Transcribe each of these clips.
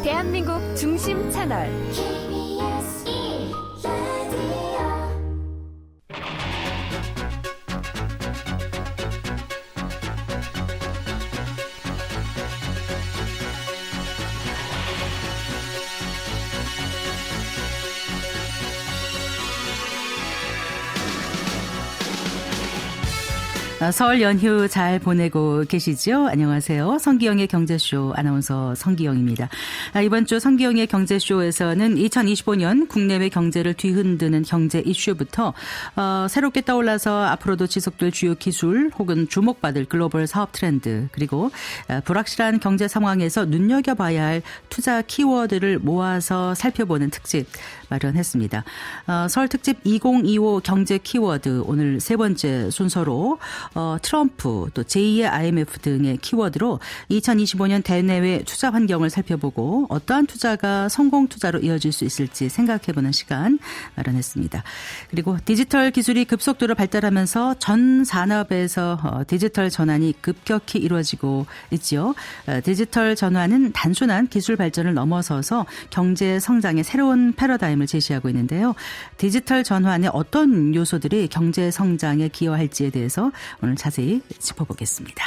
대한민국 중심 채널 설 연휴 잘 보내고 계시죠? 안녕하세요. 성기영의 경제쇼 아나운서 성기영입니다. 이번 주 성기영의 경제쇼에서는 2025년 국내외 경제를 뒤흔드는 경제 이슈부터 새롭게 떠올라서 앞으로도 지속될 주요 기술 혹은 주목받을 글로벌 사업 트렌드 그리고 불확실한 경제 상황에서 눈여겨봐야 할 투자 키워드를 모아서 살펴보는 특집 마련했습니다. 설 특집 2025 경제 키워드 오늘 세 번째 순서로 트럼프 또 제2의 IMF 등의 키워드로 2025년 대내외 투자 환경을 살펴보고 어떠한 투자가 성공 투자로 이어질 수 있을지 생각해보는 시간 마련했습니다. 그리고 디지털 기술이 급속도로 발달하면서 전 산업에서 디지털 전환이 급격히 이루어지고 있지요. 디지털 전환은 단순한 기술 발전을 넘어서서 경제 성장의 새로운 패러다임을 제시하고 있는데요. 디지털 전환의 어떤 요소들이 경제 성장에 기여할지에 대해서 오늘 자세히 짚어보겠습니다.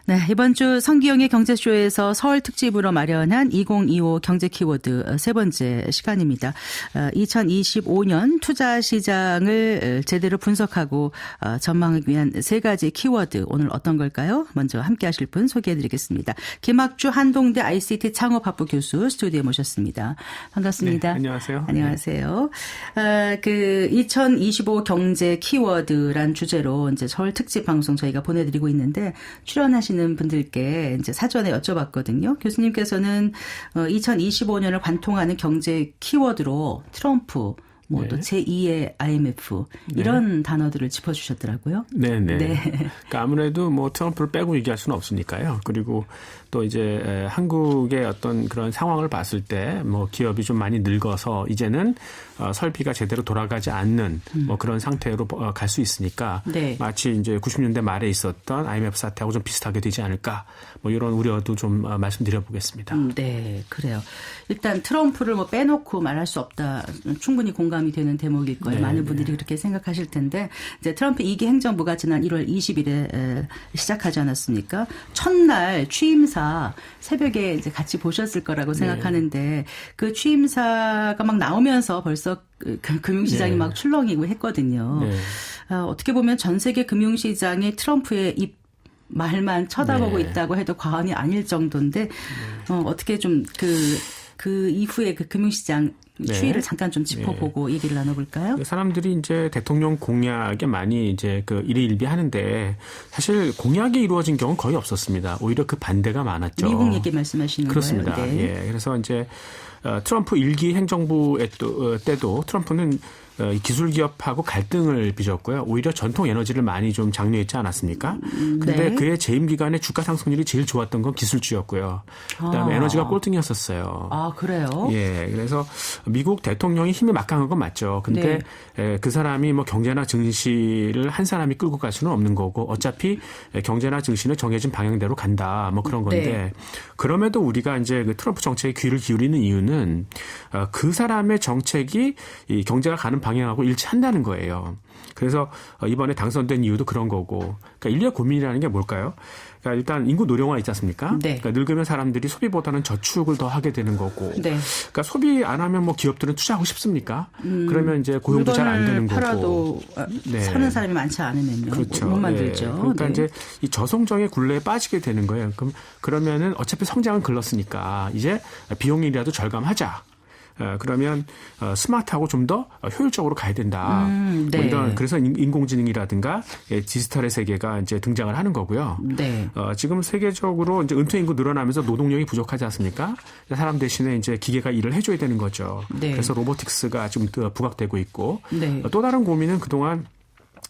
네, 이번 주 성기영의 경제쇼에서 설 특집으로 마련한 2025 경제 키워드 세 번째 시간입니다. 2025년 투자 시장을 제대로 분석하고 전망하기 위한 세 가지 키워드 오늘 어떤 걸까요? 먼저 함께 하실 분 소개해드리겠습니다. 김학주 한동대 ICT 창업학부 교수 스튜디오에 모셨습니다. 반갑습니다. 네, 안녕하세요. 안녕하세요. 2025 경제 키워드란 주제로 이제 설 특집 방송 저희가 보내드리고 있는데 출연하신 분들께 이제 사전에 여쭤봤거든요. 교수님께서는 2025년을 관통하는 경제 키워드로 트럼프, 뭐 또 제2의 IMF 이런 단어들을 짚어주셨더라고요. 네네. 네. 그러니까 아무래도 뭐 트럼프를 빼고 얘기할 수는 없으니까요. 그리고 또 이제 한국의 어떤 그런 상황을 봤을 때 뭐 기업이 좀 많이 늙어서 이제는 설비가 제대로 돌아가지 않는 뭐 그런 상태로 갈 수 있으니까 네. 마치 이제 90년대 말에 있었던 IMF 사태하고 좀 비슷하게 되지 않을까 뭐 이런 우려도 좀 말씀드려보겠습니다. 네, 그래요. 일단 트럼프를 뭐 빼놓고 말할 수 없다. 충분히 공감이 되는 대목일 거예요. 네, 많은 분들이 그렇게 생각하실 텐데 이제 트럼프 2기 행정부가 지난 1월 20일에 시작하지 않았습니까? 첫날 취임사 새벽에 이제 같이 보셨을 거라고 생각하는데 그 취임사가 막 나오면서 벌써 그 금융시장이 막 출렁이고 했거든요. 네. 어떻게 보면 전 세계 금융시장이 트럼프의 입 말만 쳐다보고 있다고 해도 과언이 아닐 정도인데 어떻게 좀 그 이후에 그 금융시장 추이를 잠깐 좀 짚어보고 얘기를 나눠볼까요? 사람들이 이제 대통령 공약에 많이 이제 그 일희일비하는데 사실 공약이 이루어진 경우는 거의 없었습니다. 오히려 그 반대가 많았죠. 미국 얘기 말씀하시는 그렇습니다. 거예요? 네. 예, 그래서 이제 트럼프 1기 행정부 때도 트럼프는 기술 기업하고 갈등을 빚었고요. 오히려 전통 에너지를 많이 좀 장려했지 않았습니까? 근데 그의 재임 기간에 주가 상승률이 제일 좋았던 건 기술주였고요. 그다음에 에너지가 꼴등이었었어요. 아, 그래요? 예, 그래서 미국 대통령이 힘이 막강한 건 맞죠. 근데 그 사람이 뭐 경제나 증시를 한 사람이 끌고 갈 수는 없는 거고 어차피 경제나 증시는 정해진 방향대로 간다. 뭐 그런 건데 그럼에도 우리가 이제 그 트럼프 정책에 귀를 기울이는 이유는 그 사람의 정책이 이 경제가 가는 방향하고 일치한다는 거예요. 그래서 이번에 당선된 이유도 그런 거고. 그러니까 인류의 고민이라는 게 뭘까요? 그러니까 일단 인구 노령화 있지 않습니까? 네. 그러니까 늙으면 사람들이 소비보다는 저축을 더 하게 되는 거고. 네. 그러니까 소비 안 하면 뭐 기업들은 투자하고 싶습니까? 그러면 이제 고용도 잘 안 되는 거고. 팔아도 사는 사람이 많지 않으면요. 그렇죠. 못 만들죠. 그러니까 이제 이 저성장의 굴레에 빠지게 되는 거예요. 그러면은 어차피 성장은 글렀으니까 이제 비용이라도 절감하자. 그러면 스마트하고 좀 더 효율적으로 가야 된다. 뭐 이런 그래서 인공지능이라든가 디지털의 세계가 이제 등장을 하는 거고요. 네. 지금 세계적으로 이제 은퇴 인구 늘어나면서 노동력이 부족하지 않습니까? 사람 대신에 이제 기계가 일을 해줘야 되는 거죠. 네. 그래서 로보틱스가 지금 부각되고 있고 네. 또 다른 고민은 그동안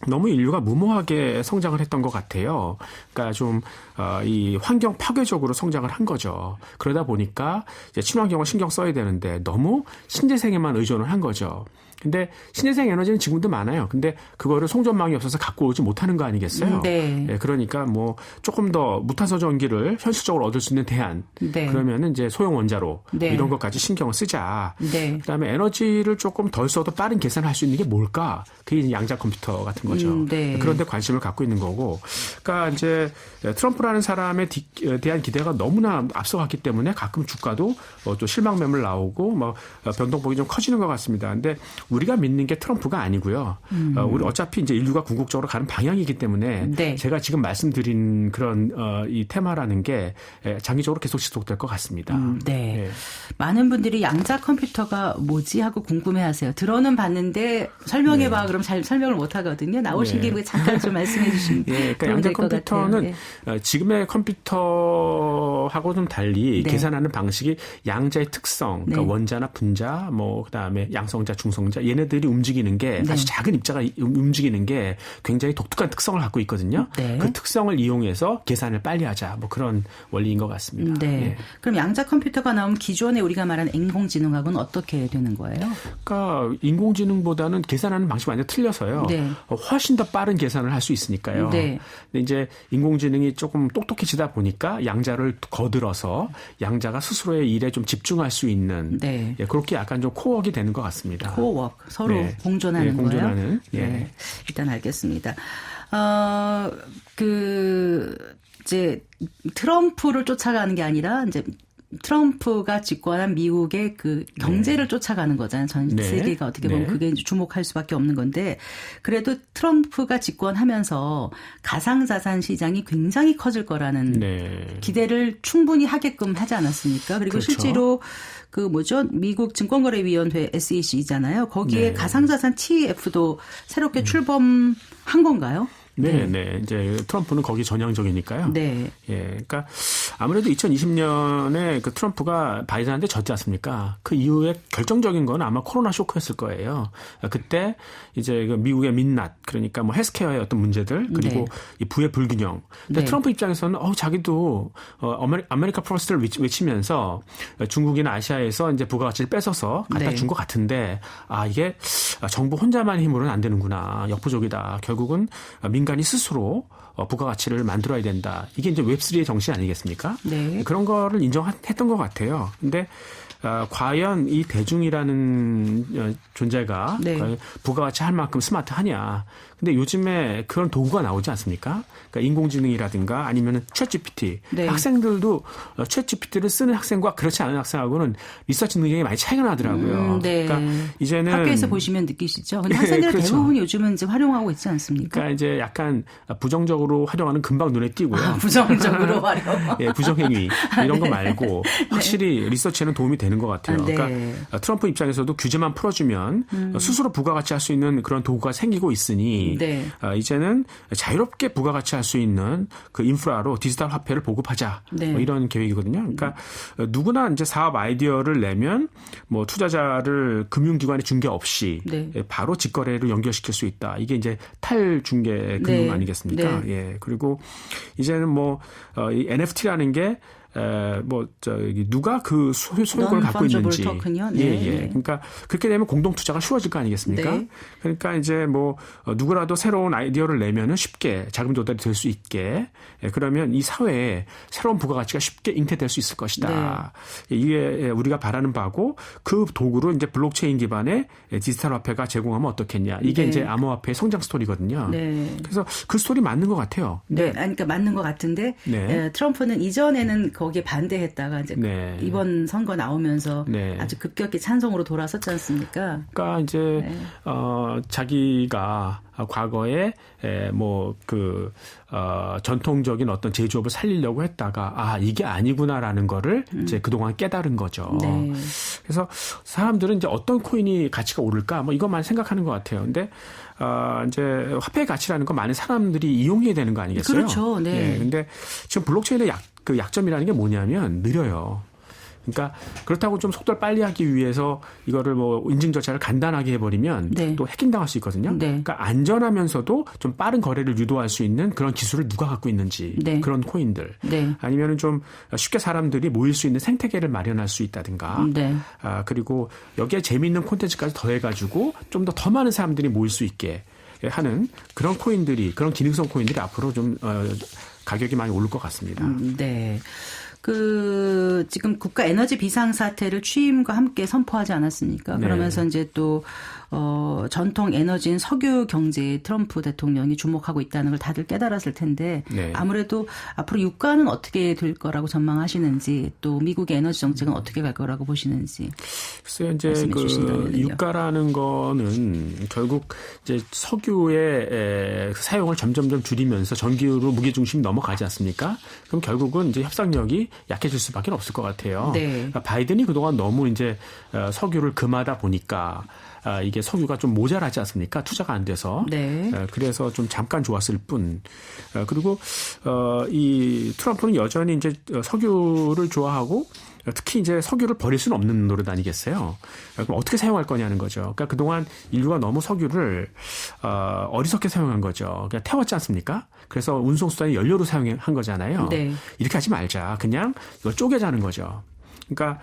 너무 인류가 무모하게 성장을 했던 것 같아요. 그러니까 좀 이 환경 파괴적으로 성장을 한 거죠. 그러다 보니까 이제 친환경을 신경 써야 되는데 너무 신재생에만 의존을 한 거죠. 근데 신재생 에너지는 지금도 많아요. 근데 그거를 송전망이 없어서 갖고 오지 못하는 거 아니겠어요? 네. 예, 그러니까 뭐 조금 더 무탄소 전기를 현실적으로 얻을 수 있는 대안. 네. 그러면은 이제 소형 원자로 네. 이런 것까지 신경을 쓰자. 네. 그다음에 에너지를 조금 덜 써도 빠른 계산을 할 수 있는 게 뭘까? 그게 이제 양자 컴퓨터 같은 거죠. 네. 그런데 관심을 갖고 있는 거고. 그러니까 이제 트럼프라는 사람에 대한 기대가 너무나 앞서갔기 때문에 가끔 주가도 또 실망 매물 나오고 뭐 변동폭이 좀 커지는 것 같습니다. 근데 우리가 믿는 게 트럼프가 아니고요. 우리 어차피 이제 인류가 궁극적으로 가는 방향이기 때문에 네. 제가 지금 말씀드린 그런 이 테마라는 게 장기적으로 계속 지속될 것 같습니다. 네. 예. 많은 분들이 양자 컴퓨터가 뭐지 하고 궁금해하세요. 들어는 봤는데 설명해봐 그럼 잘 설명을 못 하거든요. 나오신 네. 김에 잠깐 좀 말씀해 주시면 그러니까 양자 컴퓨터는 지금의 컴퓨터하고 좀 달리 네. 계산하는 방식이 양자의 특성, 그러니까 네. 원자나 분자, 뭐 그다음에 양성자, 중성자 얘네들이 움직이는 게 사실 작은 입자가 움직이는 게 굉장히 독특한 특성을 갖고 있거든요. 네. 그 특성을 이용해서 계산을 빨리 하자, 뭐 그런 원리인 것 같습니다. 네. 예. 그럼 양자 컴퓨터가 나오면 기존에 우리가 말하는 인공지능하고는 어떻게 되는 거예요? 그러니까 인공지능보다는 계산하는 방식이 완전 틀려서요. 네. 훨씬 더 빠른 계산을 할 수 있으니까요. 네. 근데 이제 인공지능이 조금 똑똑해지다 보니까 양자를 거들어서 양자가 스스로의 일에 좀 집중할 수 있는 네. 예, 그렇게 약간 좀 코어워크이 되는 것 같습니다. 코어워크 서로 네. 공존하는 예, 공존하는, 거예요. 예. 네. 일단 알겠습니다. 이제 트럼프를 쫓아가는 게 아니라 이제 트럼프가 집권한 미국의 그 경제를 쫓아가는 거잖아요. 전 네. 세계가 어떻게 보면 네. 그게 이제 주목할 수밖에 없는 건데 그래도 트럼프가 집권하면서 가상자산 시장이 굉장히 커질 거라는 네. 기대를 충분히 하게끔 하지 않았습니까? 그리고 그렇죠. 실제로 미국 증권거래위원회 SEC잖아요. 거기에 네. 가상자산 TF도 새롭게 출범한 건가요? 네, 네. 이제 트럼프는 거기 전향적이니까요. 네. 예. 그러니까 아무래도 2020년에 그 트럼프가 바이든한테 졌지 않습니까? 그 이후에 결정적인 건 아마 코로나 쇼크였을 거예요. 그때 이제 그 미국의 민낯, 그러니까 뭐 헬스케어의 어떤 문제들, 그리고 네. 이 부의 불균형. 근데 네. 트럼프 입장에서는 자기도 아메리카 퍼스트를 외치면서 중국이나 아시아에서 이제 부가가치를 뺏어서 갖다 네. 준 것 같은데 이게 정부 혼자만 힘으로는 안 되는구나. 역부족이다. 결국은 민간이 스스로 부가가치를 만들어야 된다. 이게 이제 웹3의 정신 아니겠습니까? 네. 그런 거를 인정했던 것 같아요. 근데 과연 이 대중이라는 존재가 네. 과연 부가가치 할 만큼 스마트하냐. 근데 요즘에 그런 도구가 나오지 않습니까? 그러니까 인공지능이라든가 아니면 챗GPT. 네. 학생들도 챗GPT를 쓰는 학생과 그렇지 않은 학생하고는 리서치 능력이 많이 차이가 나더라고요. 네. 그러니까 이제는 학교에서 보시면 느끼시죠. 근데 학생들 그렇죠. 대부분 요즘은 이제 활용하고 있지 않습니까? 그러니까 이제 약간 부정적으로 활용하는 금방 눈에 띄고요. 부정적으로 활용. 예, 부정행위 이런 거 말고 확실히 리서치에는 도움이 되는 것 같아요. 네. 그러니까 트럼프 입장에서도 규제만 풀어주면 스스로 부가가치 할 수 있는 그런 도구가 생기고 있으니 네. 이제는 자유롭게 부가가치 할 수 있는 그 인프라로 디지털 화폐를 보급하자 네. 뭐 이런 계획이거든요. 그러니까 누구나 이제 사업 아이디어를 내면 뭐 투자자를 금융기관에 중개 없이 네. 바로 직거래로 연결시킬 수 있다. 이게 이제 탈중개 금융 네. 아니겠습니까? 네. 예. 그리고 이제는 이 NFT라는 게 누가 그 소유권을 갖고 있는지. 토큰이요? 네. 예, 예. 그러니까 그렇게 되면 공동 투자가 쉬워질 거 아니겠습니까? 네. 그러니까 이제 누구라도 새로운 아이디어를 내면은 쉽게 자금 조달이 될 수 있게 그러면 이 사회에 새로운 부가가치가 쉽게 잉태될 수 있을 것이다. 네. 이게 우리가 바라는 바고 그 도구로 이제 블록체인 기반의 디지털 화폐가 제공하면 어떻겠냐. 이게 네. 이제 암호화폐의 성장 스토리거든요. 네. 그래서 그 스토리 맞는 것 같아요. 네, 그러니까 맞는 것 같은데 네. 트럼프는 이전에는 거기에 반대했다가 이제 네. 이번 선거 나오면서 네. 아주 급격히 찬성으로 돌아섰지 않습니까? 그러니까 이제 자기가 과거에 전통적인 어떤 제조업을 살리려고 했다가 이게 아니구나라는 거를 이제 그동안 깨달은 거죠. 네. 그래서 사람들은 이제 어떤 코인이 가치가 오를까 이것만 생각하는 것 같아요. 근데 이제 화폐의 가치라는 건 많은 사람들이 이용해야 되는 거 아니겠어요? 그렇죠. 네. 예, 근데 지금 블록체인의 약점이라는 게 뭐냐면 느려요. 그러니까 그렇다고 좀 속도를 빨리 하기 위해서 이거를 뭐 인증 절차를 간단하게 해버리면 네. 또 해킹당할 수 있거든요. 네. 그러니까 안전하면서도 좀 빠른 거래를 유도할 수 있는 그런 기술을 누가 갖고 있는지 네. 그런 코인들 네. 아니면은 좀 쉽게 사람들이 모일 수 있는 생태계를 마련할 수 있다든가 네. 그리고 여기에 재미있는 콘텐츠까지 더해가지고 좀 더 많은 사람들이 모일 수 있게 하는 그런 코인들이 그런 기능성 코인들이 앞으로 좀 가격이 많이 오를 것 같습니다. 네. 지금 국가 에너지 비상사태를 취임과 함께 선포하지 않았습니까? 네. 그러면서 이제 또, 전통 에너지인 석유 경제에 트럼프 대통령이 주목하고 있다는 걸 다들 깨달았을 텐데, 네. 아무래도 앞으로 유가는 어떻게 될 거라고 전망하시는지, 또 미국의 에너지 정책은 어떻게 갈 거라고 보시는지. 글쎄요, 이제 말씀해 주신다면요. 유가라는 거는 결국 이제 석유의 사용을 점점점 줄이면서 전기로 무게 중심이 넘어가지 않습니까? 그럼 결국은 이제 협상력이 약해질 수밖에 없을 것 같아요. 네. 그러니까 바이든이 그동안 너무 이제 석유를 금하다 보니까 이게 석유가 좀 모자라지 않습니까? 투자가 안 돼서. 네. 그래서 좀 잠깐 좋았을 뿐. 그리고 이 트럼프는 여전히 이제 석유를 좋아하고 특히 이제 석유를 버릴 수는 없는 노릇 아니겠어요? 그럼 어떻게 사용할 거냐는 거죠. 그러니까 그동안 인류가 너무 석유를 어리석게 사용한 거죠. 그냥 태웠지 않습니까? 그래서 운송수단의 연료로 사용한 거잖아요. 네. 이렇게 하지 말자. 그냥 이걸 쪼개자는 거죠. 그러니까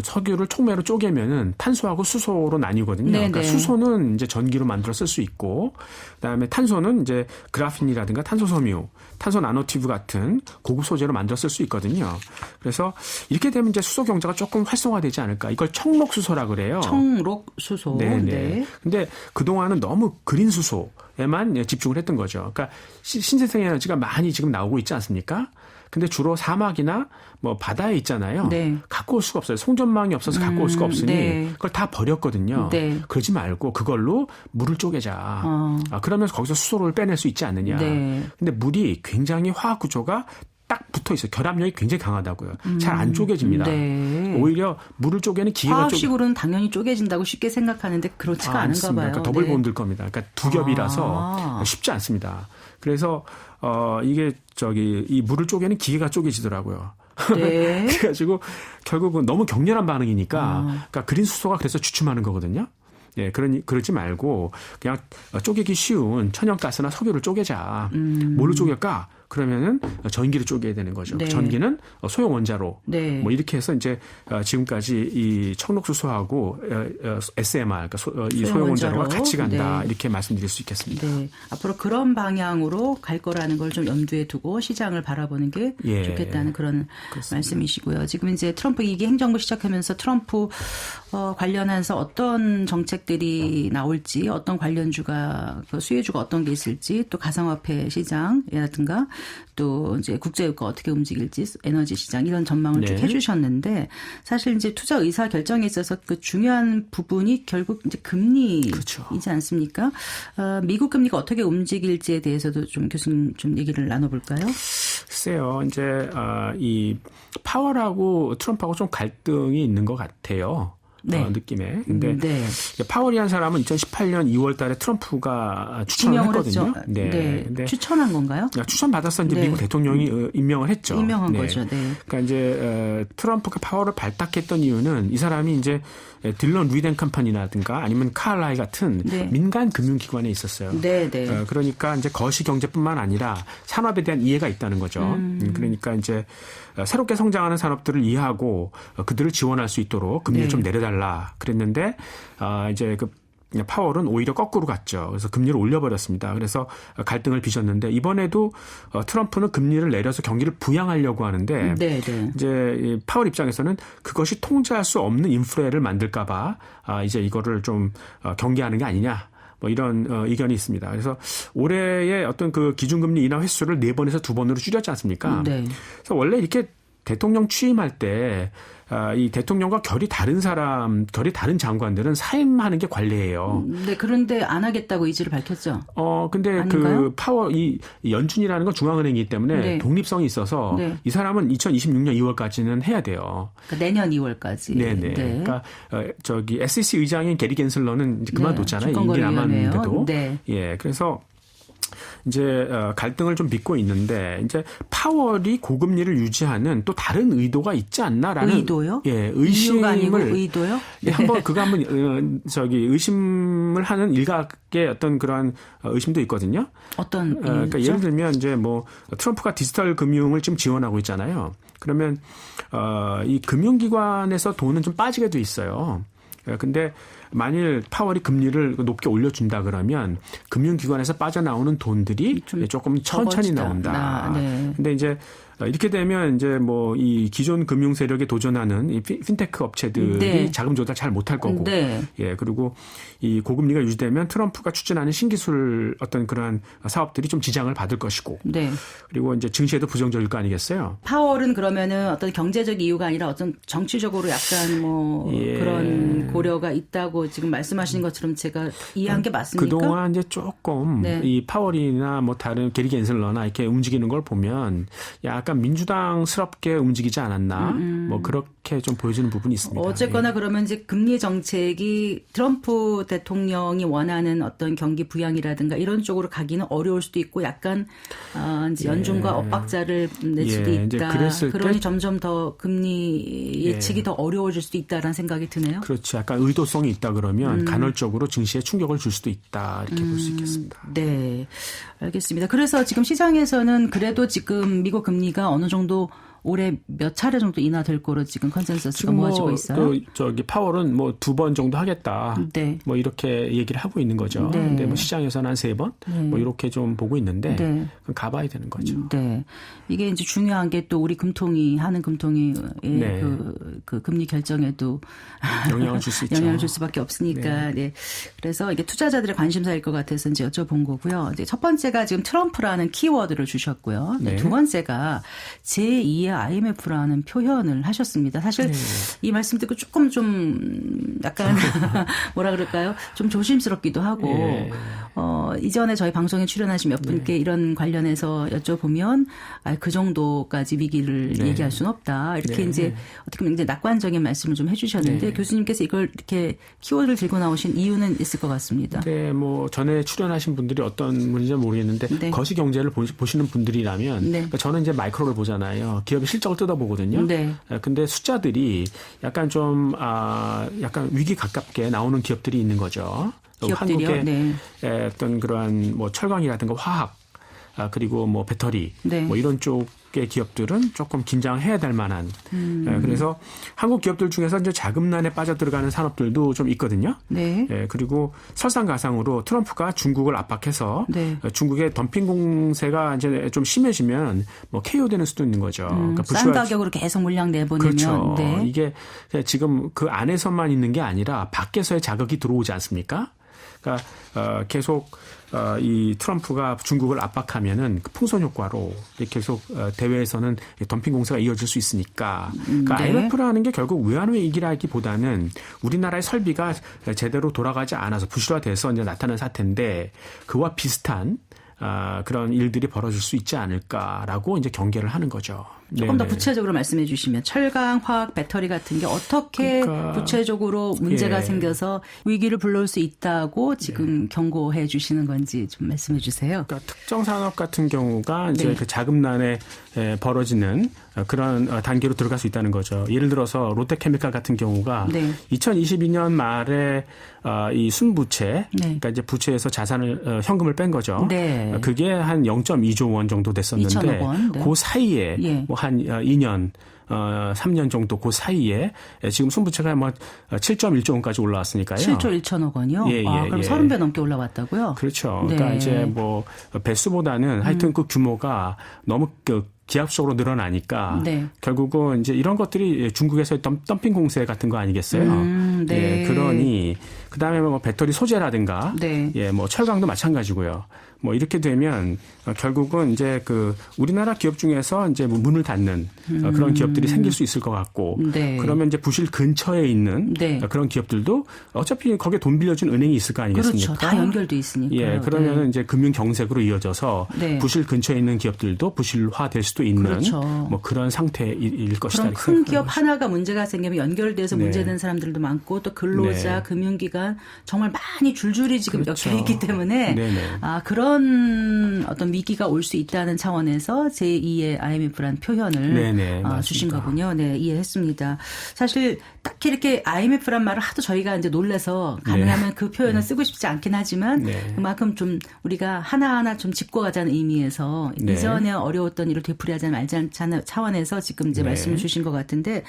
석유를 촉매로 쪼개면은 탄소하고 수소로 나뉘거든요. 네네. 그러니까 수소는 이제 전기로 만들어 쓸 수 있고, 그다음에 탄소는 이제 그라핀이라든가 탄소섬유, 탄소 나노튜브 같은 고급 소재로 만들어 쓸 수 있거든요. 그래서 이렇게 되면 이제 수소 경제가 조금 활성화되지 않을까. 이걸 청록수소라 그래요. 청록수소. 네네. 네. 근데 그동안은 너무 그린 수소에만 집중을 했던 거죠. 그러니까 신재생 에너지가 많이 지금 나오고 있지 않습니까? 근데 주로 사막이나 뭐 바다에 있잖아요. 네. 갖고 올 수가 없어요. 송전망이 없어서 갖고 올 수가 없으니 네. 그걸 다 버렸거든요. 네. 그러지 말고 그걸로 물을 쪼개자. 그러면서 거기서 수소를 빼낼 수 있지 않느냐. 네. 근데 물이 굉장히 화학 구조가 딱 붙어 있어요. 결합력이 굉장히 강하다고요. 잘 안 쪼개집니다. 네. 오히려 물을 쪼개는 기계가 화학식으로는 당연히 쪼개진다고 쉽게 생각하는데 그렇지가 않은가 봐요. 그러니까 더블 네. 본드일 겁니다. 그러니까 두 겹이라서 쉽지 않습니다. 그래서 이게 이 물을 쪼개는 기계가 쪼개지더라고요. 네. 그래가지고 결국은 너무 격렬한 반응이니까 그러니까 그린 수소가 그래서 주춤하는 거거든요. 예, 그러지 말고 그냥 쪼개기 쉬운 천연가스나 석유를 쪼개자. 뭘로 쪼갤까? 그러면은 전기를 쪼개야 되는 거죠. 네. 전기는 소형 원자로. 네. 뭐 이렇게 해서 이제 지금까지 이 청록수소하고 SMR, 그러니까 이 소형 원자로가 같이 간다. 네. 이렇게 말씀드릴 수 있겠습니다. 네. 앞으로 그런 방향으로 갈 거라는 걸 좀 염두에 두고 시장을 바라보는 게 예. 좋겠다는 그런 그렇습니다. 말씀이시고요. 지금 이제 트럼프 2기 행정부 시작하면서 트럼프 관련해서 어떤 정책들이 나올지, 어떤 관련주가 수혜주가 어떤 게 있을지, 또 가상화폐 시장이라든가 또 이제 국제유가 어떻게 움직일지, 에너지 시장 이런 전망을 네. 쭉 해주셨는데 사실 이제 투자 의사 결정에 있어서 그 중요한 부분이 결국 이제 금리이지 그렇죠. 않습니까? 미국 금리가 어떻게 움직일지에 대해서도 좀 교수님 좀 얘기를 나눠볼까요? 글쎄요, 이제 이 파월하고 트럼프하고 좀 갈등이 있는 것 같아요. 네. 느낌에. 근데 네. 파월이라는 사람은 2018년 2월 달에 트럼프가 추천을 임명을 했거든요. 했죠. 네. 근데 추천한 건가요? 추천 받아서 이제 네. 미국 대통령이 임명을 했죠. 임명한 거죠. 네. 그러니까 이제 트럼프가 파월을 발탁했던 이유는 이 사람이 이제 딜런 리덴 컴퍼니라든가 아니면 칼라이 같은 네. 민간 금융기관에 있었어요. 네, 네. 그러니까 이제 거시 경제뿐만 아니라 산업에 대한 이해가 있다는 거죠. 그러니까 이제 새롭게 성장하는 산업들을 이해하고 그들을 지원할 수 있도록 금리를 네. 좀 내려달라 그랬는데 이제 파월은 오히려 거꾸로 갔죠. 그래서 금리를 올려버렸습니다. 그래서 갈등을 빚었는데 이번에도 트럼프는 금리를 내려서 경기를 부양하려고 하는데 네, 네. 이제 파월 입장에서는 그것이 통제할 수 없는 인플레를 만들까봐 이제 이거를 좀 경계하는 게 아니냐. 뭐 이런 의견이 있습니다. 그래서 올해의 어떤 그 기준금리 인하 횟수를 4번에서 2번으로 줄였지 않습니까? 네. 그래서 원래 이렇게 대통령 취임할 때 이 대통령과 결이 다른 장관들은 사임하는 게 관례예요. 네, 그런데 안 하겠다고 의지를 밝혔죠. 근데 아닌가요? 이 연준이라는 건 중앙은행이기 때문에 네. 독립성이 있어서 네. 이 사람은 2026년 2월까지는 해야 돼요. 그러니까 내년 2월까지. 네네. 네. 그러니까 SEC 의장인 게리 겐슬러는 이제 그만뒀잖아요. 네, 임기 남았는데도. 네. 예, 그래서 이제 갈등을 좀 빚고 있는데 이제 파월이 고금리를 유지하는 또 다른 의도가 있지 않나라는 의도요? 예, 이유가 아니고 의심을 의도요? 예, 한번 그거 한번 의심을 하는 일각의 어떤 그런 의심도 있거든요. 어떤 그러니까 예를 들면 이제 뭐 트럼프가 디지털 금융을 지금 지원하고 있잖아요. 그러면 이 금융기관에서 돈은 좀 빠지게 돼 있어요. 근데 만일 파월이 금리를 높게 올려준다 그러면 금융기관에서 빠져나오는 돈들이 조금 천천히 나온다. 네. 근데 이제 이렇게 되면 이제 뭐 이 기존 금융 세력에 도전하는 이 핀테크 업체들이 네. 자금 조달 잘 못할 거고, 네. 예 그리고 이 고금리가 유지되면 트럼프가 추진하는 신기술 어떤 그런 사업들이 좀 지장을 받을 것이고, 네. 그리고 이제 증시에도 부정적일 거 아니겠어요? 파월은 그러면은 어떤 경제적 이유가 아니라 어떤 정치적으로 약간 뭐 예. 그런 고려가 있다고 지금 말씀하시는 것처럼 제가 이해한 게 맞습니까? 그동안 이제 조금 네. 이 파월이나 뭐 다른 게리 겐슬러나 이렇게 움직이는 걸 보면 약간 민주당스럽게 움직이지 않았나 뭐 그렇게 좀 보여지는 부분이 있습니다. 어쨌거나 그러면 이제 금리 정책이 트럼프 대통령이 원하는 어떤 경기 부양이라든가 이런 쪽으로 가기는 어려울 수도 있고 약간 이제 연준과 엇박자를 낼 수도 이제 있다. 그랬을 그러니 때 점점 더 금리 예측이 더 어려워질 수도 있다라는 생각이 드네요. 그렇지. 약간 의도성이 있다 그러면 간헐적으로 증시에 충격을 줄 수도 있다. 이렇게 볼 수 있겠습니다. 네. 알겠습니다. 그래서 지금 시장에서는 그래도 지금 미국 금리가 어느 정도 올해 몇 차례 정도 인하될 거로 지금 컨센서스가 모아지고 있어요. 저기 파월은 뭐 2번 정도 하겠다. 네. 뭐 이렇게 얘기를 하고 있는 거죠. 네. 근데 뭐 시장에서는 한 3번 뭐 이렇게 좀 보고 있는데 네. 그럼 가봐야 되는 거죠. 네. 이게 이제 중요한 게 또 우리 금통위 네. 그 금리 결정에도 영향을 줄 수 있죠. 영향을 줄 수밖에 없으니까. 네. 그래서 이게 투자자들의 관심사일 것 같아서 이제 여쭤본 거고요. 이제 첫 번째가 지금 트럼프라는 키워드를 주셨고요. 네. 두 번째가 제2의 IMF라는 표현을 하셨습니다. 사실 이 말씀 듣고 조금 좀 약간 뭐라 그럴까요? 좀 조심스럽기도 하고 이전에 저희 방송에 출연하신 몇 분께 이런 관련해서 여쭤보면 그 정도까지 위기를 얘기할 수는 없다. 이렇게 이제 어떻게 보면 이제 낙관적인 말씀을 좀 해주셨는데 교수님께서 이걸 이렇게 키워드를 들고 나오신 이유는 있을 것 같습니다. 네, 뭐 전에 출연하신 분들이 어떤 분인지 모르겠는데 거시 경제를 보시는 분들이라면 그러니까 저는 이제 마이크로를 보잖아요. 기업의 실적을 뜯어보거든요. 근데 숫자들이 약간 좀 약간 위기 가깝게 나오는 기업들이 있는 거죠. 기업들이요? 한국의 어떤 그러한 뭐 철강이라든가 화학 그리고 뭐 배터리 뭐 이런 쪽의 기업들은 조금 긴장해야 될 만한 그래서 한국 기업들 중에서 이제 자금난에 빠져들어가는 산업들도 좀 있거든요. 그리고 설상가상으로 트럼프가 중국을 압박해서 중국의 덤핑 공세가 이제 좀 심해지면 뭐 KO되는 수도 있는 거죠. 그러니까 싼 가격으로 계속 물량 내보내면 그렇죠. 이게 지금 그 안에서만 있는 게 아니라 밖에서의 자극이 들어오지 않습니까? 그러니까 계속 이 트럼프가 중국을 압박하면은 그 풍선 효과로 계속 대외에서는 덤핑 공세가 이어질 수 있으니까 그러니까 IMF라는 게 결국 외환의 위기라기보다는 우리나라의 설비가 제대로 돌아가지 않아서 부실화돼서 이제 나타난 사태인데 그와 비슷한 그런 일들이 벌어질 수 있지 않을까라고 이제 경계를 하는 거죠. 조금 더 구체적으로 말씀해 주시면 철강, 화학, 배터리 같은 게 어떻게 구체적으로 문제가 생겨서 위기를 불러올 수 있다고 지금 경고해 주시는 건지 좀 말씀해 주세요. 그러니까 특정 산업 같은 경우가 이제 그 자금난에 벌어지는 그런 단계로 들어갈 수 있다는 거죠. 예를 들어서 롯데케미칼 같은 경우가 2022년 말에 이 순부채, 그러니까 이제 부채에서 자산을 현금을 뺀 거죠. 그게 한 0.2조 원 정도 됐었는데 2천억 원. 그 사이에 뭐 한 2년 3년 정도 그 사이에 지금 순부채가 뭐 7.1조 원까지 올라왔으니까요. 7조 1천억 원이요? 그럼 30배 넘게 올라왔다고요? 그렇죠. 그러니까 이제 뭐 배수보다는 하여튼 그 규모가 너무 기하급수적으로 늘어나니까 결국은 이제 이런 것들이 중국에서의 덤핑 공세 같은 거 아니겠어요? 그러니 그다음에 뭐 배터리 소재라든가 뭐 철강도 마찬가지고요. 뭐 이렇게 되면 결국은 이제 그 우리나라 기업 중에서 이제 뭐 문을 닫는 그런 기업들이 생길 수 있을 것 같고 그러면 이제 부실 근처에 있는 그런 기업들도 어차피 거기에 돈 빌려준 은행이 있을 거 아니겠습니까? 그렇죠. 다 연결돼 있으니까. 그러면 이제 금융 경색으로 이어져서 부실 근처에 있는 기업들도 부실화될 수도 있는 뭐 그런 상태일 것이다. 그럼 큰 기업 하나가 문제가 생기면 연결돼서 문제된 사람들도 많고 또 근로자, 금융기관 보니까 정말 많이 줄줄이 지금 그렇죠. 엮여 있기 때문에 네네. 그런 어떤 위기가 올 수 있다는 차원에서 제2의 IMF라는 표현을 네네, 주신 맞습니다. 거군요. 네, 이해했습니다. 사실 딱히 이렇게 IMF란 말을 하도 저희가 이제 놀래서 가능하면 그 표현을 쓰고 싶지 않긴 하지만 그만큼 좀 우리가 하나하나 좀 짚고 가자는 의미에서 이전에 어려웠던 일을 되풀이하자는 말자는 차원에서 지금 이제 말씀을 주신 것 같은데